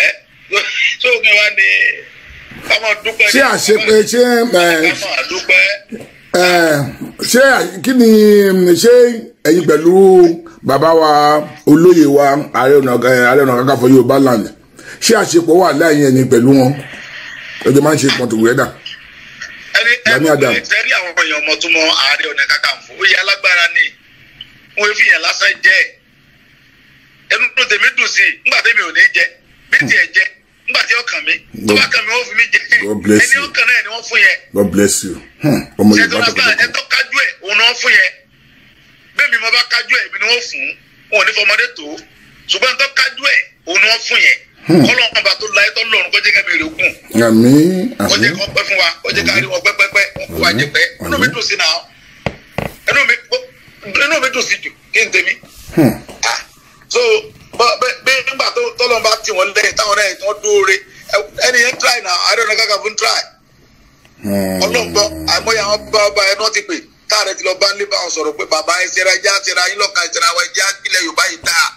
ẹ tó kí wá ní kámọ dúpẹ́ ṣé àṣepẹ ṣé kámọ dúpẹ́ ṣé kí ni ṣé ẹ̀yin pẹ̀lú bàbá wa olóyè wa Ààrẹ Ọ̀nà Kakanfò Yorùbá land ṣé àṣepọ̀ wà láàyè ẹni pẹ̀lú wọn ọjọ́ máa ń ṣe pọ̀tù wẹ́dà. ẹni ẹ̀rí àwọn èèyàn ọmọ tó mọ Ààrẹ Ọ̀nà Kakanfò ó yẹ alágbára ni wọn fi yẹn lásán jẹ ẹnu tó tèmi dùn sí nígbà tèmi ò ní jẹ bí tiẹ̀ jẹ nígbà tí ọkàn mi tó bá kàn mí wọ́n fi mí jẹ ẹni ọkàn náà ni wọ́n fún yẹn. God bless you. ọmọ Yorùbá tó kọjá ẹtọ́ kájú ẹ̀ òun náà fún yẹn bẹ́ẹ̀ mi mo bá kájú ẹ̀ èmi ni wọ́n fún wọn ò ní fọmọdé tó ṣùgbọ́n ẹtọ́ kájú ẹ̀ òun náà fún yẹn kọ́lọ́n ọba tó la ẹtọ́ lọ́run kó jẹ́ ká mi rè kún. àmín kó jẹ́ kó pẹ́ fún wa kó jẹ́ ká rí wọn pẹ́pẹ́pẹ́ wọn kó wa jẹ pẹ́ inú mi dùn sí náà inú mi dùn sí jù kí n tèmi. so bẹ́ẹ̀ nígbà tọ́lọ́n bá tì wọ́n lẹ́yìn táwọn náà wọ́n dóore ẹni yẹn try náà Ààrẹ Ọ̀nà Kakanfò try. ọlọ́gbọ́ àìmọye àwọn bàbá ẹ̀ náà ti pè táàrẹ̀ ti lọ bá nílé bá wọn sọ̀rọ̀ pé bàbá ẹ̀ ṣẹra ẹja ṣẹra yín lọ́ka ìṣẹ̀ra wa ẹja ilẹ̀ Yorùbá yìí dáa.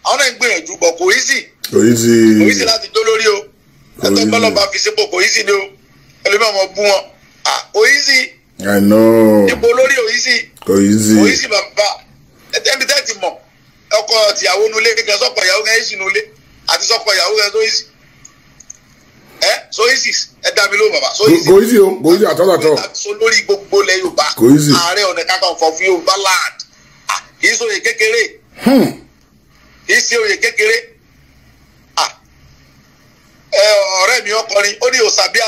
àwọn náà ń gbìyànjú bọ̀ kò easy láti jó lórí o ẹ̀tọ́ bọ́lọ̀ bá fi sípò kò easy ni o ẹlòmíràn mọ̀ bú wọn kò easy. I know. ipò lórí kò easy bàbá ẹ̀tẹ́bi tẹ́ ti mọ̀ ọkọ tìyàwó nulẹ̀ kẹ́ sọ́kọ ìyàwó kẹ́ easy nulẹ̀ àti sọ́kọ ìyàwó kẹ́ tó easy so easy ẹ dá mi ló bàbá so easy kò easy àtọ́tọ̀ so lórí gbogbo ilẹ̀ Yorùbá Ààrẹ Ọ̀nà Kakanfò fún Yorùbá land kì í ṣe oyè kékeré kì í ṣe oyè kékeré ọ̀rẹ́ mi ọkùnrin ó ní òsàbí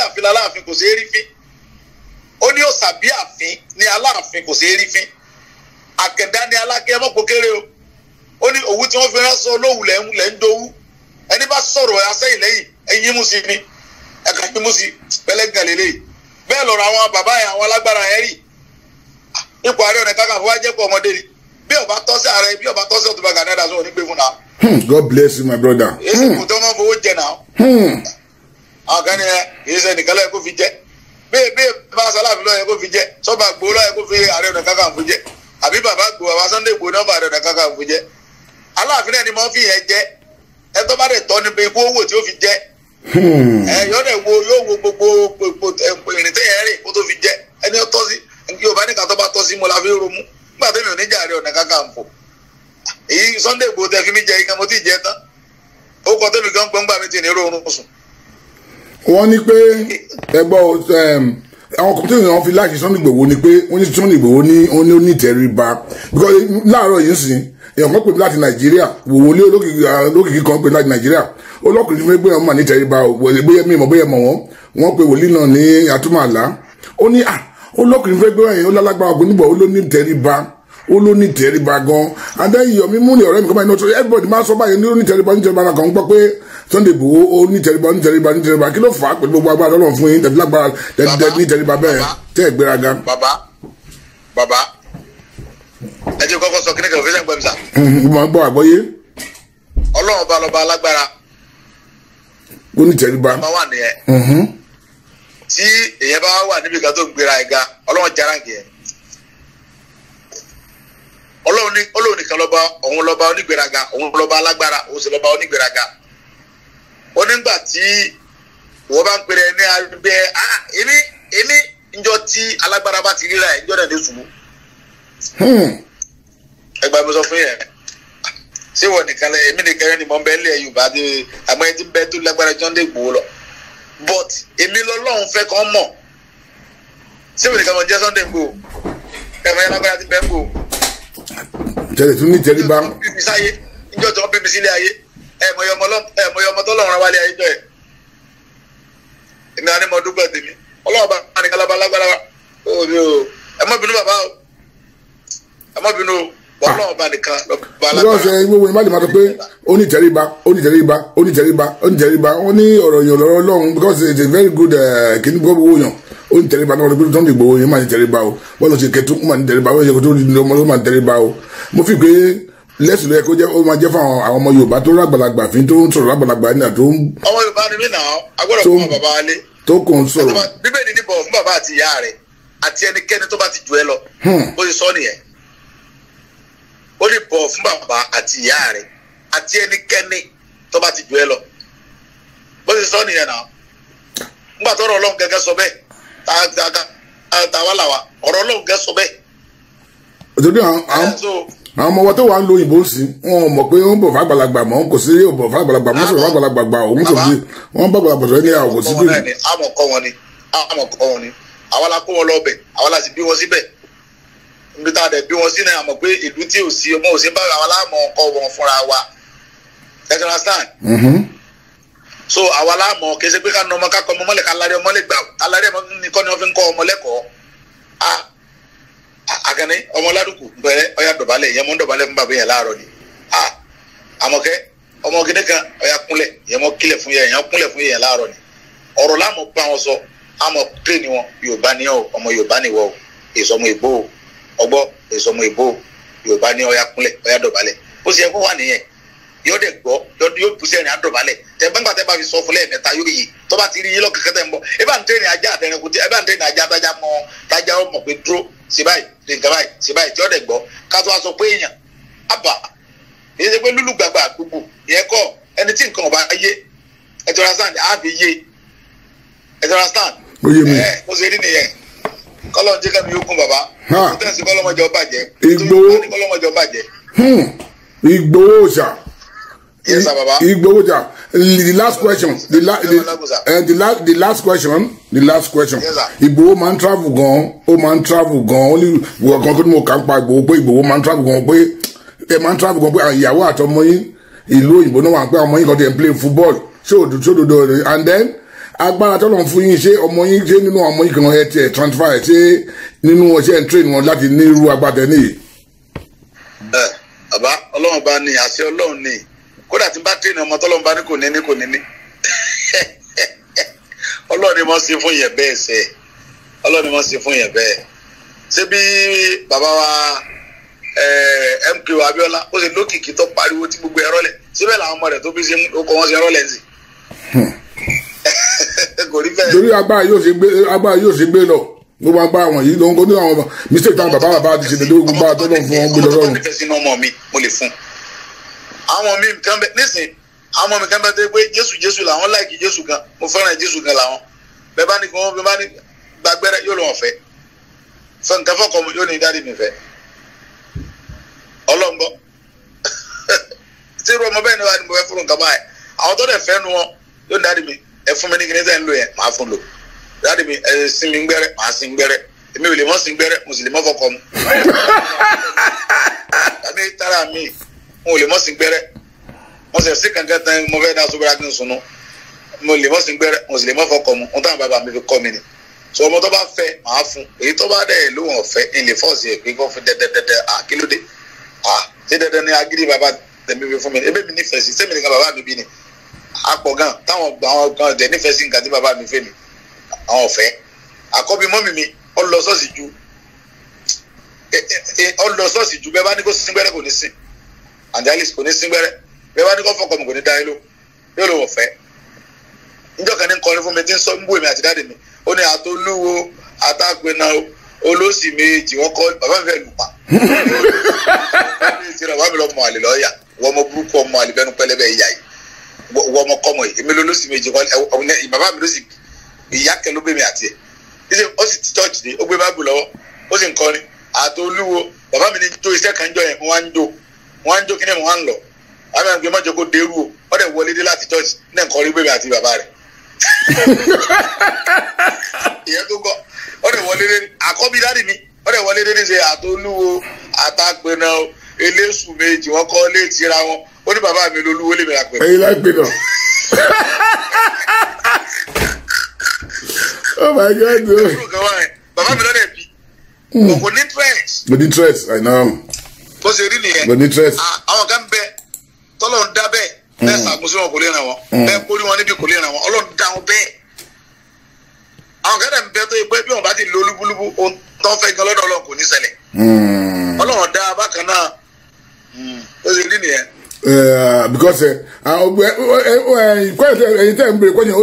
àfin Aláàfin kò ṣeé rí fín ó ní òsàbí àfin ní Aláàfin kò ṣeé rí fín àkẹ́dá ní Alákẹ́ mọ́pọ̀ kéré o ó ní òwú tí wọ́n fi rán sọ olówù lẹ́ ń dowú ẹni bá sọ̀rọ̀ asẹ́yìn lẹ́yìn ẹ̀yìn mú sí ni ẹ̀ka yín mú sí pẹ́lẹ́gàn lélẹ́yìí bẹ́ẹ̀ lọ́rọ̀ àwọn bàbá yẹn àwọn alágbára yẹn rí ipò Ààrẹ Ọ̀nà Kakanfò wá jẹ́ pọ̀ ọmọdé ni bí ọba tọ́sí ààrẹ bí ọba tọ́sí Ọ̀túnba Gani Adams ò ní gbé fún náà. God bless you my brother. èsì kò tó máa fowó jẹ náà. àwọn kan ní èyí sẹ́ nìkan lọ́yẹ̀ kó fi jẹ́ bẹ́ẹ̀ bá Aláàfin lọ́yẹ̀ kó fi jẹ́ sọ́ba Ìgbòho lọ́yẹ̀ kó fi Ààrẹ Ọ̀nà Kakanfò jẹ́ àbí bàbá Ìgbòho bàbá Sunday Ìgbòho náà fà Ààrẹ Ọ̀nà Kakanfò jẹ́ Aláàfin náà ni mo fi yẹn jẹ́ ẹ tó bá dẹ̀ tọ́ ni pé ikú owó tí ó fi jẹ́ yóò wo gbogbo ìrìn tẹ́yẹ̀ rìn kó tó fi jẹ́ ẹni ó tọ́ sí Yorùbá nìkan tó bá tọ́ sí mo la fi romú nígbà tẹ́mi ò ní jà Ààrẹ Ọ̀nà Kakanfò èyí Sunday Ìgbòho tẹ fi mí jẹ ika mo ti jẹ tán ó kọ tẹ́mi gan gbọ́ngbà mi ti ní rọrùn sùn. wọ́n ní pé ẹgbọ́ àwọn kọ̀m̀pútà yẹn fi láti Sunday Ìgbòho ni pé wọ́n ní Sunday Ìgbòho ní onítẹ̀ríba because láàárọ̀ yìí sìn èèyàn kan pè mí láti Nàìjíríà wòwò lé olókìkí kan pè láti Nàìjíríà olókùnrin fún ẹgbẹ́ wọn mà nítẹ̀ríba bóyá mímọ̀ bóyá mọ̀ wọ́n pe wòlíì náà ní Àtúmọ̀lá ó ní olókùnrin fún ẹgbẹ́ wọn ó lálágbára ọkùnrin níbọ̀ ó ló ní tẹríba gan adéyọ mímú ni ọ̀rẹ́ mi kọ́ báyìí náà everybody máa sọ báyìí ní ó ní tẹríba náà kàn ń gbọ́ pé Sunday Igboho ó ní tẹríba kí ló fà á pẹ̀lú gbogbo agbára Ọlọ́run fún yín tẹ̀lé lágbára ní tẹríba bẹ́ẹ̀ tẹ́ ẹ̀ gbéraga. bàbá ẹ jẹ́ kọ́kọ́ sọ kí ní kẹfẹ́ fẹ́ gbọ́ mi sà. mo máa gbọ́ àgbọ́yé. Ọlọ́run bá lọ́ba alágbára. ó ní tẹríba. ọmọ wà nìyẹn. tí èèyàn bá wà níbi kan tó gbéra ẹ̀ga Ọlọ́run járáǹgì ẹ̀. Ọlọ́run nìkan lọ́ba òun lọ́ba onígbéraga òun lọ́ba alágbára òun sì lọ́ba onígbéraga. ó nígbà tí wọ́n bá ń pèrè ní abẹ́ èmi njọ́ tí alágbára bá ti ríra ẹ̀ njọ́ náà ní sùúrù. ẹgbàá mi sọ fún yẹn ṣé wọ́n nìkan lẹ èmi nìkan ni mo ń bẹ nílẹ̀ Yorùbá dé àmọ́ ẹni tí ń bẹ tó lágbára Sunday Igboho lọ but èmi lọ́lọ́run fẹ́ kàn mọ̀ ṣé wọ́n nìkan mọ̀ jẹ́ Sunday Igboho ẹ̀fọ́ yẹn lágbára ti bẹ́ ń bò. tẹ̀lé tún ní tẹríba. níjọ́ tí wọ́n bí mi sílé ayé ẹ̀mọ̀yọmọ tó lọ́run wálé ayé jọ ẹ̀ èmi àní mo dúpẹ́ tèmi ọlọ́run bá ní kálábá lágbára wa ẹ má bínú bàbá o ẹ má bínú o ọlọ́run bá nìkan lọ́ba lágbára. lọ́sẹ̀ gbogbo ìbá lè máa sọ pé onítẹ̀ríba wọ́n ní ọ̀rọ̀ yàn lọ́rọ̀ ọlọ́run because it's a very good kìíní gbogbo yàn onítẹ̀ríba náà wọ́n gbé tó ń dìgbò yẹn máa ní tẹ̀ríba o wọ́n lọ sí kẹtù máa ní tẹ̀ríba wọ́n yẹ kó tó ní ọmọ ló máa ní tẹ̀ríba o mo fi pé lẹ́sìn ló yẹ kó jẹ́ ó máa jẹ́ fún àwọn ọmọ Yorùbá tó rágbàlagbà fi tó ń sọ̀rọ̀ rágbàlagbà nígbà tó ń. ọmọ Yorùbá ni mí náà agbọ́dọ̀ fún bàbá alẹ́. tó kò ń sọ̀rọ̀. bíbélì ní bọ̀ fún bàbá àti ìyá rẹ̀ àti ẹnikẹ́ni tó bá ti jù ẹ lọ. bó ti sọ nìyẹn ó lè bọ̀ fún bàbá àti ìyá rẹ̀ àti ẹnikẹ́ni tó bá ti jù ẹ lọ. bó ti sọ nìyẹn náà nígbà tó ọ̀rọ̀ Ọlọ́run gẹ́gẹ́ sọ bẹ́ẹ̀ tàwa làwà ọ̀rọ̀ Ọlọ́run gẹ́gẹ́ sọ bẹ́ẹ̀. àwọn ọmọ wọn tó wà ń lo òyìnbó sí wọn mọ̀ pé wọn bọ̀ fàgbàlagbà mọ́ kò sí òbọ̀ fàgbàlagbà mọ́ sọ̀rọ̀ fàgbàlagbà gbà òun kò sí wọn bàgbàlagbà sọ̀rọ̀ ní àwọn kò sí tó yìí. àmọ̀ kọ́ wọn ni àwa la kó wọn lọ bẹ̀ àwa la sì bí wọn síbẹ̀ níbi tá a dẹ̀ bí wọn sí náà àmọ̀ pé ìlú tí ò sí ọmọ ò sí bá àwa láàmọ̀ kọ́ wọn fúnra wa ẹ ti understand. So àwa láàmọ̀ kì í ṣe pé ká nà ọmọ ká kọ́ ọmọ mọ́lẹ̀ ká lárí ọmọ lè gbà alárí ọmọ nìkan ni wọ́n fi ń kọ́ ọmọ lẹ́kọ̀ọ́ akẹni ọmọ ládùkù bẹ̀rẹ̀ ọyà dọ̀bálẹ̀ yẹn mọ dọ̀bálẹ̀ fún bàbá yẹn láàárọ̀ ni àmọ̀kẹ́ ọmọ gidi kan ọyà kúnlẹ̀ yẹn mọ kílẹ̀ fún yẹn kúnlẹ̀ fún yẹn láàárọ̀ ni ọ̀rọ̀ láàmú bá wọn sọ àmọ́ pé ni wọn Yorùbá ni ọ ọmọ Yorùbá ni wọ èso ọmọ ìbò ọgbọ èso ọmọ ìbò Yorùbá ni ọyà kúnlẹ̀ ọyà dọ̀bálẹ̀ ó sì yẹ kó wà nìyẹn yóò dẹ gbọ́ yóò bu sẹ́yìn àdọ̀bálẹ̀ tẹ gbàgbà tẹ bá fi sọ fún lẹ́ẹ̀mẹ́ta yóò yí tó bá ti rí yín lọ́kẹ̀kẹ́ tẹ̀ ń bọ̀ ẹ bá ń tẹ̀rìn ajá àtẹnukú ẹ bá ń tẹ̀rìn ajá tájá mọ́ tájá ọmọ pé dúró sí báyìí nǹkan báyìí sí báyìí tí ó dẹ gbọ́ ká tó wá sọ pé èèyàn àbà èyí ṣe pé lúlù gbàgbà gbogbo ìyẹn kọ́ ẹni tí nǹkan ọba yé ẹ ti understand àbí yé ẹ ti understand mo ṣe rí nìyẹn kọ́lọ́ jẹ́ kẹ́mi yókùn bàbá mo tẹ̀sí kọ́lọ́mọjọ bàjẹ́ Ìgbòho ṣá. Yes, sir, Baba. Igbohoja. The last question. The last question. Yes, sir. Igboho man travel gan. O man travel gan. Only we are going to camp by Igboho man travel gan. Pé man travel gan. Pé ìyàwó àtọmọ yín ìlú òyìnbó náà wà pé ọmọ yín kan dey play football. So and then agbára tọ́lọ̀ fún yín ṣé ọmọ yín ṣé nínú ọmọ yín kan ẹ tiẹ̀ transfer ṣé nínú ọṣẹ́ train wọn láti ní irú agbátẹ nìyí. Bàbá Ọlọ́run bá ní àṣẹ Ọlọ́run ní kódà tí bá tẹ̀lé ọmọ tọ́lọ́run bá ní kò ní Ọlọ́run ni mo ṣe fún yẹn bẹ́ẹ̀ sẹ́ Ọlọ́run ni mo ṣe fún yẹn bẹ́ẹ̀ ṣé bí bàbá wa MKO Abiola ó ṣe lókìkí tó pariwo tí gbogbo ẹ̀rọ lẹ̀ síbẹ̀ làwọn ọmọ rẹ̀ tó bí ṣe ó kọ́ wọn ṣe ẹ̀rọ lẹ̀ sí. Kò rí bẹ́ẹ̀. Torí agbára yóò ṣe gbé lọ gbogbo agbára wọn yìí ló ń kó ní àwọn mistake táwọn bàbá ti ṣe dédé gbogbo agbára tó lọ́n fún wọn gbé lọ́rùn. ọmọ tó nífẹ̀ẹ́ sínú ọmọ mi mo lè fún àwọn mi kan bẹ nísìn àwọn ọmọ mi kan bẹ tó pé Jésù làwọn láìkì Jésù gan mo fẹ́ràn Jésù gan làwọn bẹ́ẹ̀ bá ní kí wọ́n bá ní gbàgbẹ́rẹ́ yóò lọ́wọ́ fẹ́ fẹ́ nǹkan fọ́kọ yóò ní dáàdi mi fẹ́ ọlọ́ngbọ́ tí irú ọmọ bẹ́ẹ̀ ni wàá ní mo fẹ́ fún nǹkan báyìí àwọn tó dẹ̀ fẹ́ nu wọn yóò ní dáàdi mi ẹ fún mi ní kíní sẹ́ ń lò yẹn màá fún lò dáàdi mi ẹ sin mi gbẹ́rẹ́ màá sin gbẹ́rẹ́ èmi ò lè mọ́ sin gbẹ́rẹ́ mo sì lè mọ́ fọkọ mu tàbí tara mi mo lè mọ́ sin gbẹ́rẹ́ mo sì sí kankan tán mo fẹ́ dá sóbẹ́rẹ́ kí n sunu mo lè mọ́ sin gbẹ́rẹ́ mo sì lè mọ́ fọkọ mu ohun táwọn bàbá mi fi kọ́ mi ni so ọmọ tó bá fẹ́ màá fún èyí tó bá dẹ̀ ló wọ̀n fẹ́ ń lè fọ́ọ̀sì ẹ̀ pé kó fi dẹ́dẹ́dẹ́dẹ́ kílódé ṣé dẹ́dẹ́ ni agídí bàbá tẹ̀mí fi fún mi ebe mi nífẹ̀ẹ́ sí sẹ́mi nìkan bàbá mi bí ni apọ̀ gan táwọn gan dẹ̀ nífẹ̀ẹ́ sí nǹkan tí bàbá mi fẹ́ mi àwọn ọ̀fẹ́ àkọ́bí mọ́mì mi ó lọ ṣọ́ọ̀ṣì ju bẹ́ẹ̀ bá ní kó sín gbẹ́rẹ́ kò ní sín angelis kò ní sín gbẹ́rẹ́ bẹ́ẹ̀ bá ní kó fọkọ̀ mi kò ní dá yín ló yóò lò wọ̀ fẹ́ níjọ́ kan ní kọrin fún mi tí ń sọ ń bú èmi àti dáàdì mi ó ní àtolúwo àtàgbẹ̀nà olóòsì méjì wọ́n kọ́ bàbá mi fẹ́ lù pa bàbá mi lọ mọ àlè lọ́ọ̀yà wọ́n mọ burúkú ọmọ àlè bẹ́nu pẹ́lẹ́bẹ́ ìyá yìí wọ́n mọ kọ́mọ yìí èmi lolóòsì méjì bàbá mi ló sì ìyá kẹ ló gbé mi àti ẹ ó sì ti church dé ó gbé báàbù lọ́wọ́ ó sì ń kọrin àtolúwo bàbá mi ní jó iṣẹ́ kan jọ yẹn wọ́n á ń jó kí ni mo wá ń lọ bàbá mi gbé mọ́jọ kó dérú o wọ́n dẹ̀ wọlé dé láti church ní nǹkan orí gbé mi àti bàbá rẹ̀ ìyẹn tó kọ́ wọ́n dẹ̀ wọlé dé àkọ́bí dáàdì mi wọ́n dẹ̀ wọlé dé ní ṣe àtolúwo àtàgbẹ̀nà eléṣù méjì wọ́n kọ́ léètì ra wọn ó ní bàbá mi lolúwo lè mi rà pẹ̀lú. ẹ̀yin láì pè náà. Oh my God. Bàbá mi lọ́dẹ̀ bí. Kò ní interest. Kò ní interest, I know. Bó ṣe rí nìyẹn. Kò ní interest. Àwọn kan bẹ tọ́lọ̀ ń dá bẹ́ẹ̀. Bẹ́ẹ̀ ṣàkóso wọn kò lè ràn wọ́n. Bẹ́ẹ̀ kórí wọn níbi kò lè ràn wọ́n. Ọlọ́run dá wọn bẹ́ẹ̀. Àwọn kan dẹ̀ ń bẹ tó yẹ pé bí wọn bá ti lo olúbúlúbú ohun tó ń fẹ́ gan lọ́dọ̀ Ọlọ́run kò ní ṣẹlẹ̀. Ọlọ́run dá bákan náà. Bó ṣe rí nìyẹn. Because ẹ̀yin tẹ́ ń bèrè question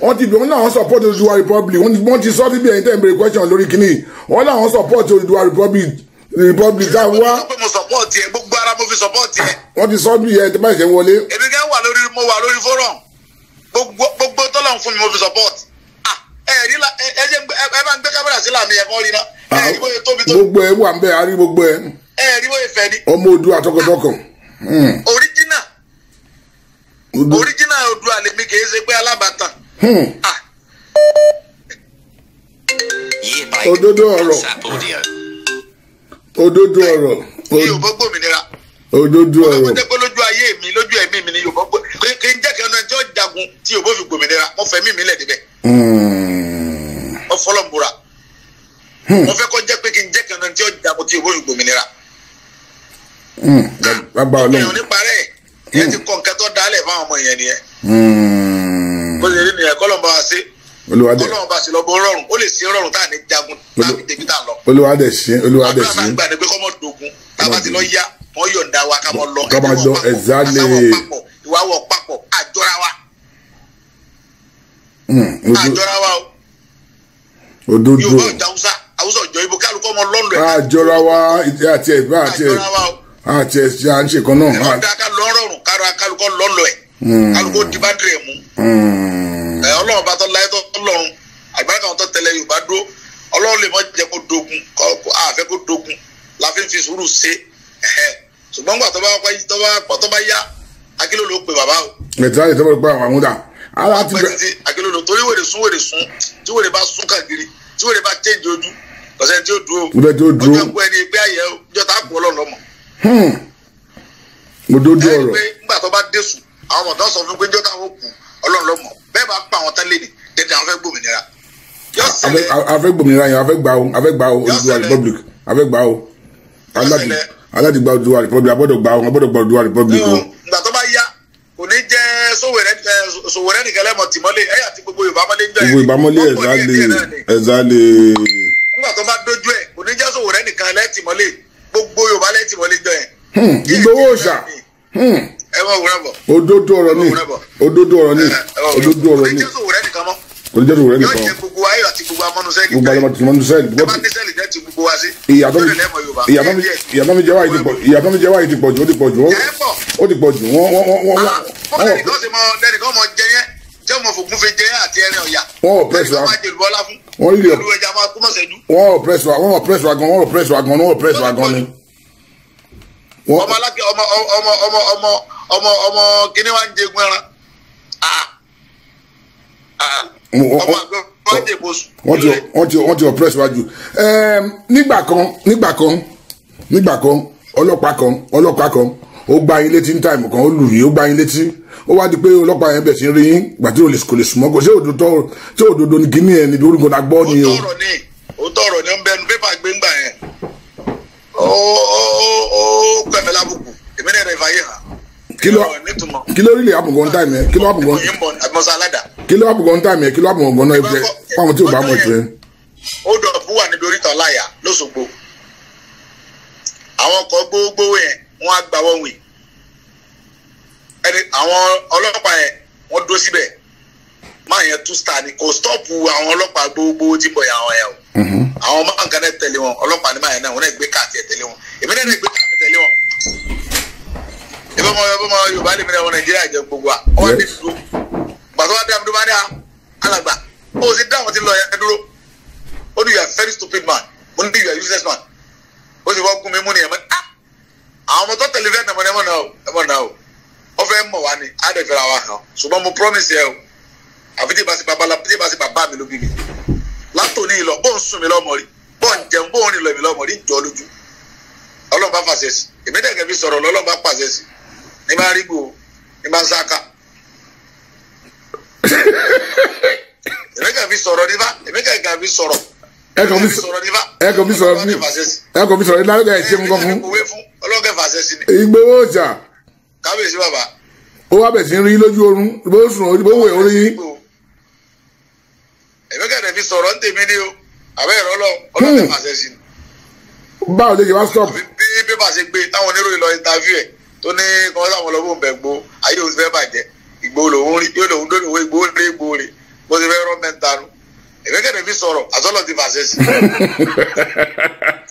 wọ́n ti bẹ̀rẹ̀ náà support Oòduà Republic wọ́n ti sọ níbi ẹ̀yin tẹ́ ń bèrè question lórí kínní wọ́n náà support Oòduà Republic tá a wá. mo support ẹ gbogbo ara mo fi support ẹ. wọ́n ti sọ bí ẹ tí báyìí ṣe ń wọlé. èmi kẹ́ mo wà lórí forum gbogbo tọ́lọ̀ fún mi mo fi support. ẹ bá ń gbé kámẹ́rà sí làmì ẹ̀kọ́ rí náà. ẹ rí bóyá tóbi tó. gbogbo ẹ wà ń bẹ àrí gbogbo ẹ. ẹ rí bóyá fẹ́ ni. ọmọ Oòduà tọkàntọkàn. original Oòduà lèmi kì í ṣe pé alábàtàn. òdodo ọ̀rọ̀ ní Yorùbá gbòmìnira. òdodo ọ̀rọ̀. mo jẹ́ pé lójú ayé mi lójú ẹ̀mí mi ní Yorùbá gbòmìnira kì í jẹ́ kí ẹnu ẹni tí ó jagun tí Yorùbá fi gbòmìnira mo fẹ́ mímí lẹ̀ débẹ̀. mo fọlọ́ mbura. mo fẹ́ kọ́ jẹ́ pé kí n jẹ́ kí ẹnu ẹni tí ó jagun tí Yorùbá fi gbòmìnira. ọ̀gbìn oníparẹ́ ẹ̀ ti kọ́ nǹkan tó dálẹ̀ fáwọn ọmọ yẹn nìyẹn. bó ṣe rí nìyẹn kọ́lọ́mbà wa sí. Ọlọ́run bá sì lọ bó rọrùn ó lè ṣe rọrùn tá à ní jagun láti débi tá à lọ. Olúwadé ṣe. àdúrà máa ń gbà ní pé kọ́mọ dogun tá a bá ti lọ yá wọ́n yọ̀ǹda wa ká mọ lọ. ká máa lọ ẹ̀zálẹ̀ ìwáwọ̀ papọ̀ àjọra wa. àjọra wa o. òdodo Yorùbá ọjà Haúsá ọjọ́ ibo kálukọ́ ọmọ lọ́nà ẹ̀. àjọra wa àti ẹ̀gbá àti ẹ̀ṣẹ̀ à ń ṣe kan náà. ọ̀dà ká lọ rọrùn kálukọ́ lọ́nà ẹ̀ kálukọ́ dìbàdìrì ẹ̀ mú. Ọlọ́run bá tọ́ láyé tó lọ́run àgbàkà wọn tó tẹ̀lé Yorùbá dúró Ọlọ́run lè mọ jẹ́ kó dogun àfẹ́ kó dogun la fi ń fi sùúrù ṣe ṣùgbọ́n gbà tó bá yá akílò ló pe bàbá o. ẹ̀tí láti tọ́ pé àwọn àmúdà. akílò ló torí wèrè sún tí wèrè bá sún kàgiri tí wèrè bá change ojú kọ̀sẹ̀ tí ó dúró ọjọ́ ìpò ẹni pé ayẹ ọjọ́ tá a kú Ọlọ́run lọ́mọ. mo dójú ọ̀rọ̀. nígbà tó bá dé sùn àwọn ọmọ tó sọ fún pé ọjọ́ táwọn kú Ọlọ́run lọ́mọ bẹ́ẹ̀ bá pa àwọn tẹ́lẹ̀ ní tẹ́tẹ́ àwọn fẹ́ gbòmìnira. afẹ́ gbòmìnira yẹn afẹ́ gbà o Oòduà Republic afẹ́ gbà o aládìgbà Oòduà Republic abọ́dọ̀ gbà Oòduà Republic o. ìgbà tó bá yá kò ní jẹ́ Sowore nìkan lẹ́mọ̀ tìmọ́lé ẹ̀yà tí gbogbo Yorùbá mọ́lé ń jọ yẹn. gbogbo ìbámọ́lé ẹ̀zálẹ̀. nígbà tó bá dójú ẹ̀ kò ní jẹ́ Sowore nìkan lẹ́tìmọ́lé gbogbo Yorùbá lẹ́tìmọ́lé ń jọ yẹn. Ìgbòho Òòṣà. Òdodo ọ̀rọ̀ ni òdodo ọ̀rọ̀ ni. kò ní jẹ́ Sowore nìkan mọ́. kò ní jẹ́ Sowore nìkan. yóò jẹ gbogbo ayé àti gbogbo amọ́nusẹ́ẹ̀lì. gbogbo amọ́nusẹ́ẹ̀lì. ẹ bá ní sẹ́ẹ̀lì jẹ́ ti gbogbo wa sí. ìyàtọ̀ mi jẹ́ wáyé ti pọ̀ jù ó ti pọ̀ jù wọ́n. lẹ́nìkan mọ jẹ yẹn tí ọmọ fògùn fi jẹ àti ẹrin ọ̀yà. wọ́n ò pẹ́sì wa wọ́n rí wọ́n ò pẹ́sì wa gan ni. ọmọ alákẹ́ ọmọ kíní wa ń jẹ egun ẹran. ọmọ àgbẹ̀ wa ń jẹ ìbòsùn. wọ́n ti oppress wa jù. nígbà kan ọlọ́pàá kan ó gbá yín létí ní táìmù kan ó lù yín ó gbá yín létí ó wá di pé ọlọ́pàá yẹn bẹ̀ sí rí yín gbà tí kò lè súnmọ́ kò sí òdodo ní kíní ẹ̀ níbi orúkọ náà gbọ́ ni o. ó tọrọ ní ó ń bẹnu pépà gbé ńgbà yẹn ó pẹ̀mí lábùkù èmi náà rẹ̀ fàyè hàn. kí ló rí lè hapun gan táìmù yẹn kí ló hapun gan táìmù yẹn kí ló hapun gan náà ẹ fáwọn tí ò bá mọ̀ jẹ́. ó dọ̀ bú wà níbi oríta ọláyà lọ́sọ̀gbọ̀ àwọn ọkọ̀ gbogbo yẹn wọ́n á gbà wọ́n wì àwọn ọlọ́pàá yẹn wọ́n dó síbẹ̀ máa yẹn two star ni kò stọ́ọ̀pù àwọn ọlọ́pàá gbogbo tí ń bọ̀ yẹn àwọn yẹn o àwọn máa ń kan náà tẹ̀lé wọn ọlọ́pàá ní máa yẹn náà wọ́n náà gbé káàtì ẹ̀ tẹ̀lé wọn èmi náà gbé káàtì tẹ̀lé wọn ìbọn ọmọ Yorùbá lè mi náà wọn Nàìjíríà jẹ gbogbo wa wọ́n wá ní dúró gbàtọ́ wá dé àmì tó bá dé alàgbà ó sì dá àwọn tí ń lọ yẹn dúró ó ní you are very stupid man mo ní you are useless man ó sì wọ́n gún mi mú ni ẹ̀mọ́ àwọn ọmọ tó tẹ̀lé fẹ́ nàmọ́ ẹ̀mọ́ náà o wọ́n fẹ́ mọ̀ wá ní àdẹ̀fẹ́ra wa hàn ṣùgbọ́n mo promise ẹ o àfi tí ìbá sí bàbá mi ló bí mi látòní ìlọ bóun sùn mí lọ́mọ rí bóun jẹun bóun rìn lọ mi lọ́mọ rí jọ lójú Ọlọ́run bá fàṣẹ sí èmi dẹ̀gẹ̀ fi sọ̀rọ̀ lọ́lọ́run bá pàṣẹ sí ní bá rí gbòó ní bá ń sáká èmi kàn fi sọ̀rọ̀ nípa èmi kàn fi sọ̀rọ̀. ẹ kàn fi sọ̀rọ̀ nípa ẹ kàn fi sọ̀rọ̀ nípa ẹ kàn fi sọ̀rọ̀ nípa ẹ ṣe nǹkan fún. ọlọ́kẹ́ fàṣẹ sí ni. Ìgbòho ọjà. kábíyèsí bàbá. ó wá bẹ̀ sí rí lójú oorun bó sùn bó wẹ̀ orí. èmi kàn fi sọ̀rọ̀ ń tèmi ni o àbẹ́ ìrọ́lọ́ ọlọ́kẹ́ fàṣẹ sí ni. báwo lè ṣe wá stop. bí pépà ṣe gbé táwọn oníròyìn lọ interview ẹ̀ tó ní kọ́ sáwọn ọlọ́gbọ̀n bẹ̀ gbó ayé òun fẹ́ bàjẹ́ Ìgbòho lòun rí yóò lòun dóni owó Ìgbòho lé Ìgbòho rè bó ti fẹ́ rọ́ mẹ́ta nu èmi kẹ́ni fi sọ̀rọ̀ àsọ̀lọ̀ ti fàṣẹ sí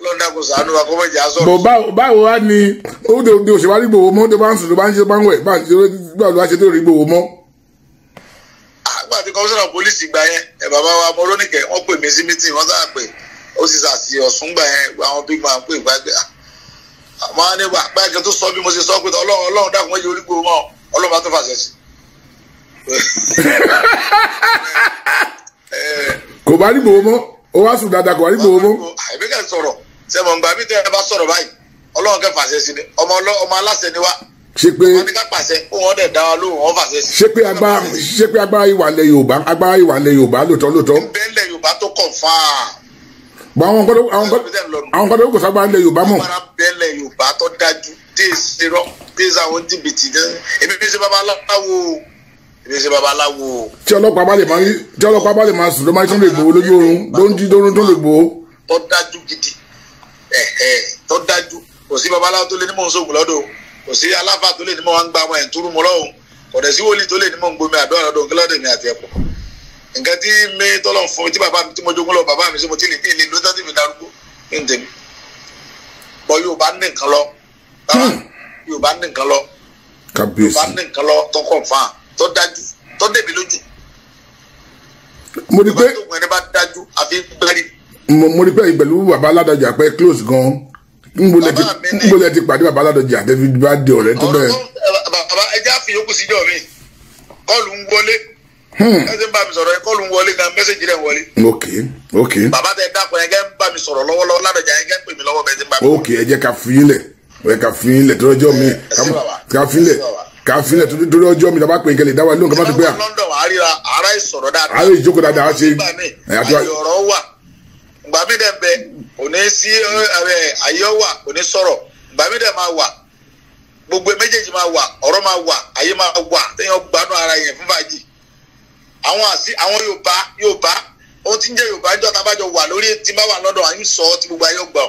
lọ́dà kò sànú wa kó mọ̀ jẹ́ àsọ̀rọ̀. bò báwo wá ni ó de òṣèwà rí Ìgbòho mọ́ tó bá ń sùn tó bá ń ṣe bá ń wẹ̀ báwo ló wá ṣe tó rí Ìgbòho mọ́. àgbà tí kọmíṣánná pólísì gbà yẹn bàbá wa Mọ́rọ́nìkẹ́ wọ́n pè mí sí mítìn wọ́n sáà pé ó sì sàṣì Ọ̀ṣun gbà yẹn àwọn big man pè gbàgbé àmọ́ ní báyìí tó sọ bí mo ṣe sọ pé Ọlọ́run dákun méjì orí Ìgbòho mọ́ Ọlọ́run bá tó fàṣẹ sí. kò bá rí Ìgbòho mọ́ ó wá sùn dáadáa kò bá rí Ìgbòho mọ́. àìbí kẹ́ sọ̀rọ̀ sẹ́mọ̀ ǹgbà bí tẹ́ ẹ bá sọ̀rọ̀ báyìí Ọlọ́run kẹ́ fàṣẹ sí ni ọmọ aláṣẹ ni wá. ṣé pé wọ́n ní ká pàṣẹ kó wọ́n dẹ̀ dá wa lóhùn wọ́n fàṣẹ sí. ṣé pé agbára ìwà ilẹ̀ Yorùbá lóòótọ́. bẹ́ẹ̀lẹ̀ Yorùbá tó confirm. bọ́ àwọn kan tó kò sábà ilẹ̀ Yorùbá mọ̀. agbára bẹ́ẹ̀lẹ̀ Yorùbá tó dájú téèsì rọ téèsì àwọn jìbìtì èmi fi ṣe babaláwo. tí ọlọ́pàá bá lè máa sùn ló máa tún lè Ìgbòho lójú oorun ló ń jí dóró tó lè Ìgbòho. tó dájú gidi tó dájú kò sí babaláwo tó lè ní mò ń sóògùn lọ́dọ̀ kò sí aláfà tó lè ní mò ń gba ọmọ ẹ̀ ń túrú mọ́ lọ́hùn kò dẹ̀ sí wòlíì tó lè ní mò ń gbomi àdúrà lọ́dọ̀ kílódé mi àti ẹ̀pọ̀. nǹkan tí mi tọ́lọ̀ fún mi tí bàbá mi tí mo jogún lọ bàbá mi sí mo ti lè bí ilé lóṣù tí mi darúgbó ní n tèmi. bọ́ Yorùbá ní nǹkan lọ Yorùbá ní nǹkan lọ Yorùbá ní nǹkan lọ tó confirm tó dájú tó débi lójú. mo rí pé ẹni bá dájú àfi gbẹ́rì. mo rí pé pẹ̀lú bàbá Aládọjà pé close gan n bolẹ̀ ti pàdé bàbá Aládọjà àtẹ́fi bá di ọ̀rẹ́ tó bẹ́ẹ̀. bàbá ẹja fi yókù síjọ́ mi kọ́ọ̀lù ń wọlé ẹsẹ̀ ń bá mi sọ̀rọ̀ kọ́ọ̀lù ń wọlé gan mẹ́sẹ̀jì rẹ̀ ń wọlé. ok. bàbá tẹ dákun ẹ gẹ́ ń bá mi sọ̀rọ̀ lọ́wọ́lọ́wọ́ Ládọjà ẹ gẹ́ ń pè mí lọ́wọ́ bẹ́ẹ̀ ti bá mi. ok ẹ jẹ́ ká fi yín lẹ̀ tó lọ́jọ́ mi ká fi lẹ̀ tó lọ́jọ́ mi tàbá pè nkẹ́lẹ̀ dáwà lóhùn kọ́má tó pé à. London àríra ara ìsọ̀rọ̀ dáadáa. ara ìjókòó dáadáa á ṣe. ayọ̀rọ̀ wà gbàmí dẹ̀ bẹ òní sí ayé wà òní sọ̀rọ̀ gbàmí dẹ̀ máa wà gbogbo méjèèjì máa wà ọ̀rọ̀ máa wà ayé máa wà téèyàn gbádùn ara yẹn fún fàájì. àwọn Yorùbá ohun tí ń jẹ́ Yorùbá jọ́ tábàjọ wà lórí tí bá wà lọ́dọ̀ àyín sọ tí gbogbo ayé gbọ́.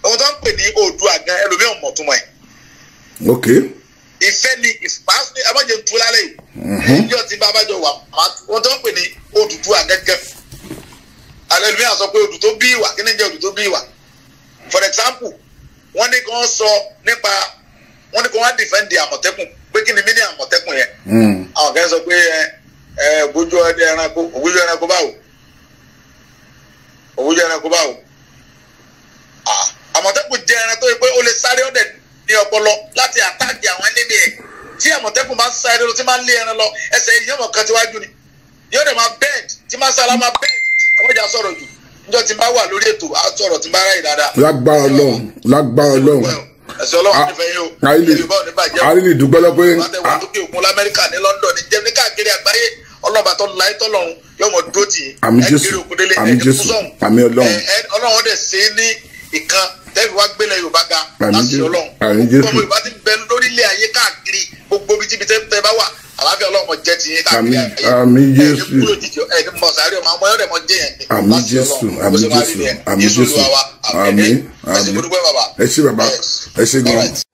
ohun tó ń pè ní Oòduà gan ẹlòmíràn mọ̀ túmọ̀ ẹ̀. ok. ìfẹ́ ni ìfàsí abájọ ntúlálẹ̀ yìí ìjọ tí bá abájọ wà ohun tó ń pè ní Odùduwà gẹ́gẹ́ ẹlòmíràn sọ pé odù tó bí ìwà kí ni jẹ́ odù tó bí ìwà for example wọ́n ní kí wọ́n sọ nípa wọ́n ní kí wọ́n defend Àmọ̀tẹ́kùn pé kí ni mí ní Àmọ̀tẹ́kùn yẹn àwọn kan sọ pé ògbójú ẹranko báwo Àmọ̀tẹ́kùn jẹ́ ẹran tó yẹ pé ó lè sáré ọ̀dẹ̀ ní ọpọlọ láti àtàkì àwọn ẹlẹ́mì ẹ̀ tí Àmọ̀tẹ́kùn bá ń sáré lọ tí máa ń lé ẹran lọ ẹsẹ̀ yìí yóò kan tíwájú ni yóò dẹ̀ máa bẹ́ẹ̀d tí máa sára máa bẹ́ẹ̀d ọmọ ìjà sọ̀rọ̀ jù níjọ́ tí bá wà lórí ètò á sọ̀rọ̀ tí bá ráyè dáadáa. lágbára Ọlọ́run ẹ̀sẹ̀ Ọlọ́run nífẹ̀ẹ́ yóò àrílì dúpẹ́ lọ pé wà lókè òkun l'Amẹ́ríkà ní London ní jẹ́ ní káàkiri àgbáyé ọlọ́ba tó láyé tọ́lọ́run yóò mọ̀ dúró tì í ẹ̀kiri òkun délé àmì Ọlọ́run Ọlọ́run dẹ̀ ṣe é ní ìkan tẹ́lifí wá gbélé Yorùbá ga láti Ọlọ́run ọmọ Yorùbá ti bẹ lórílẹ̀ ayé káàkiri gbogbo ibi tíbi tẹ́ bá wà àlàáfíà Ọlọ́run jẹ́ ti yín káàkiri ayé àmì Jésù kúrò jíjọ ẹni mọ̀ sáré ọmọ ọmọ yọ̀dẹ̀ mọ̀ jẹ́ yẹn àmì Jésù àmì Jésù àmì Jésù àmì ẹ ṣé bàbá ẹ ṣé gan.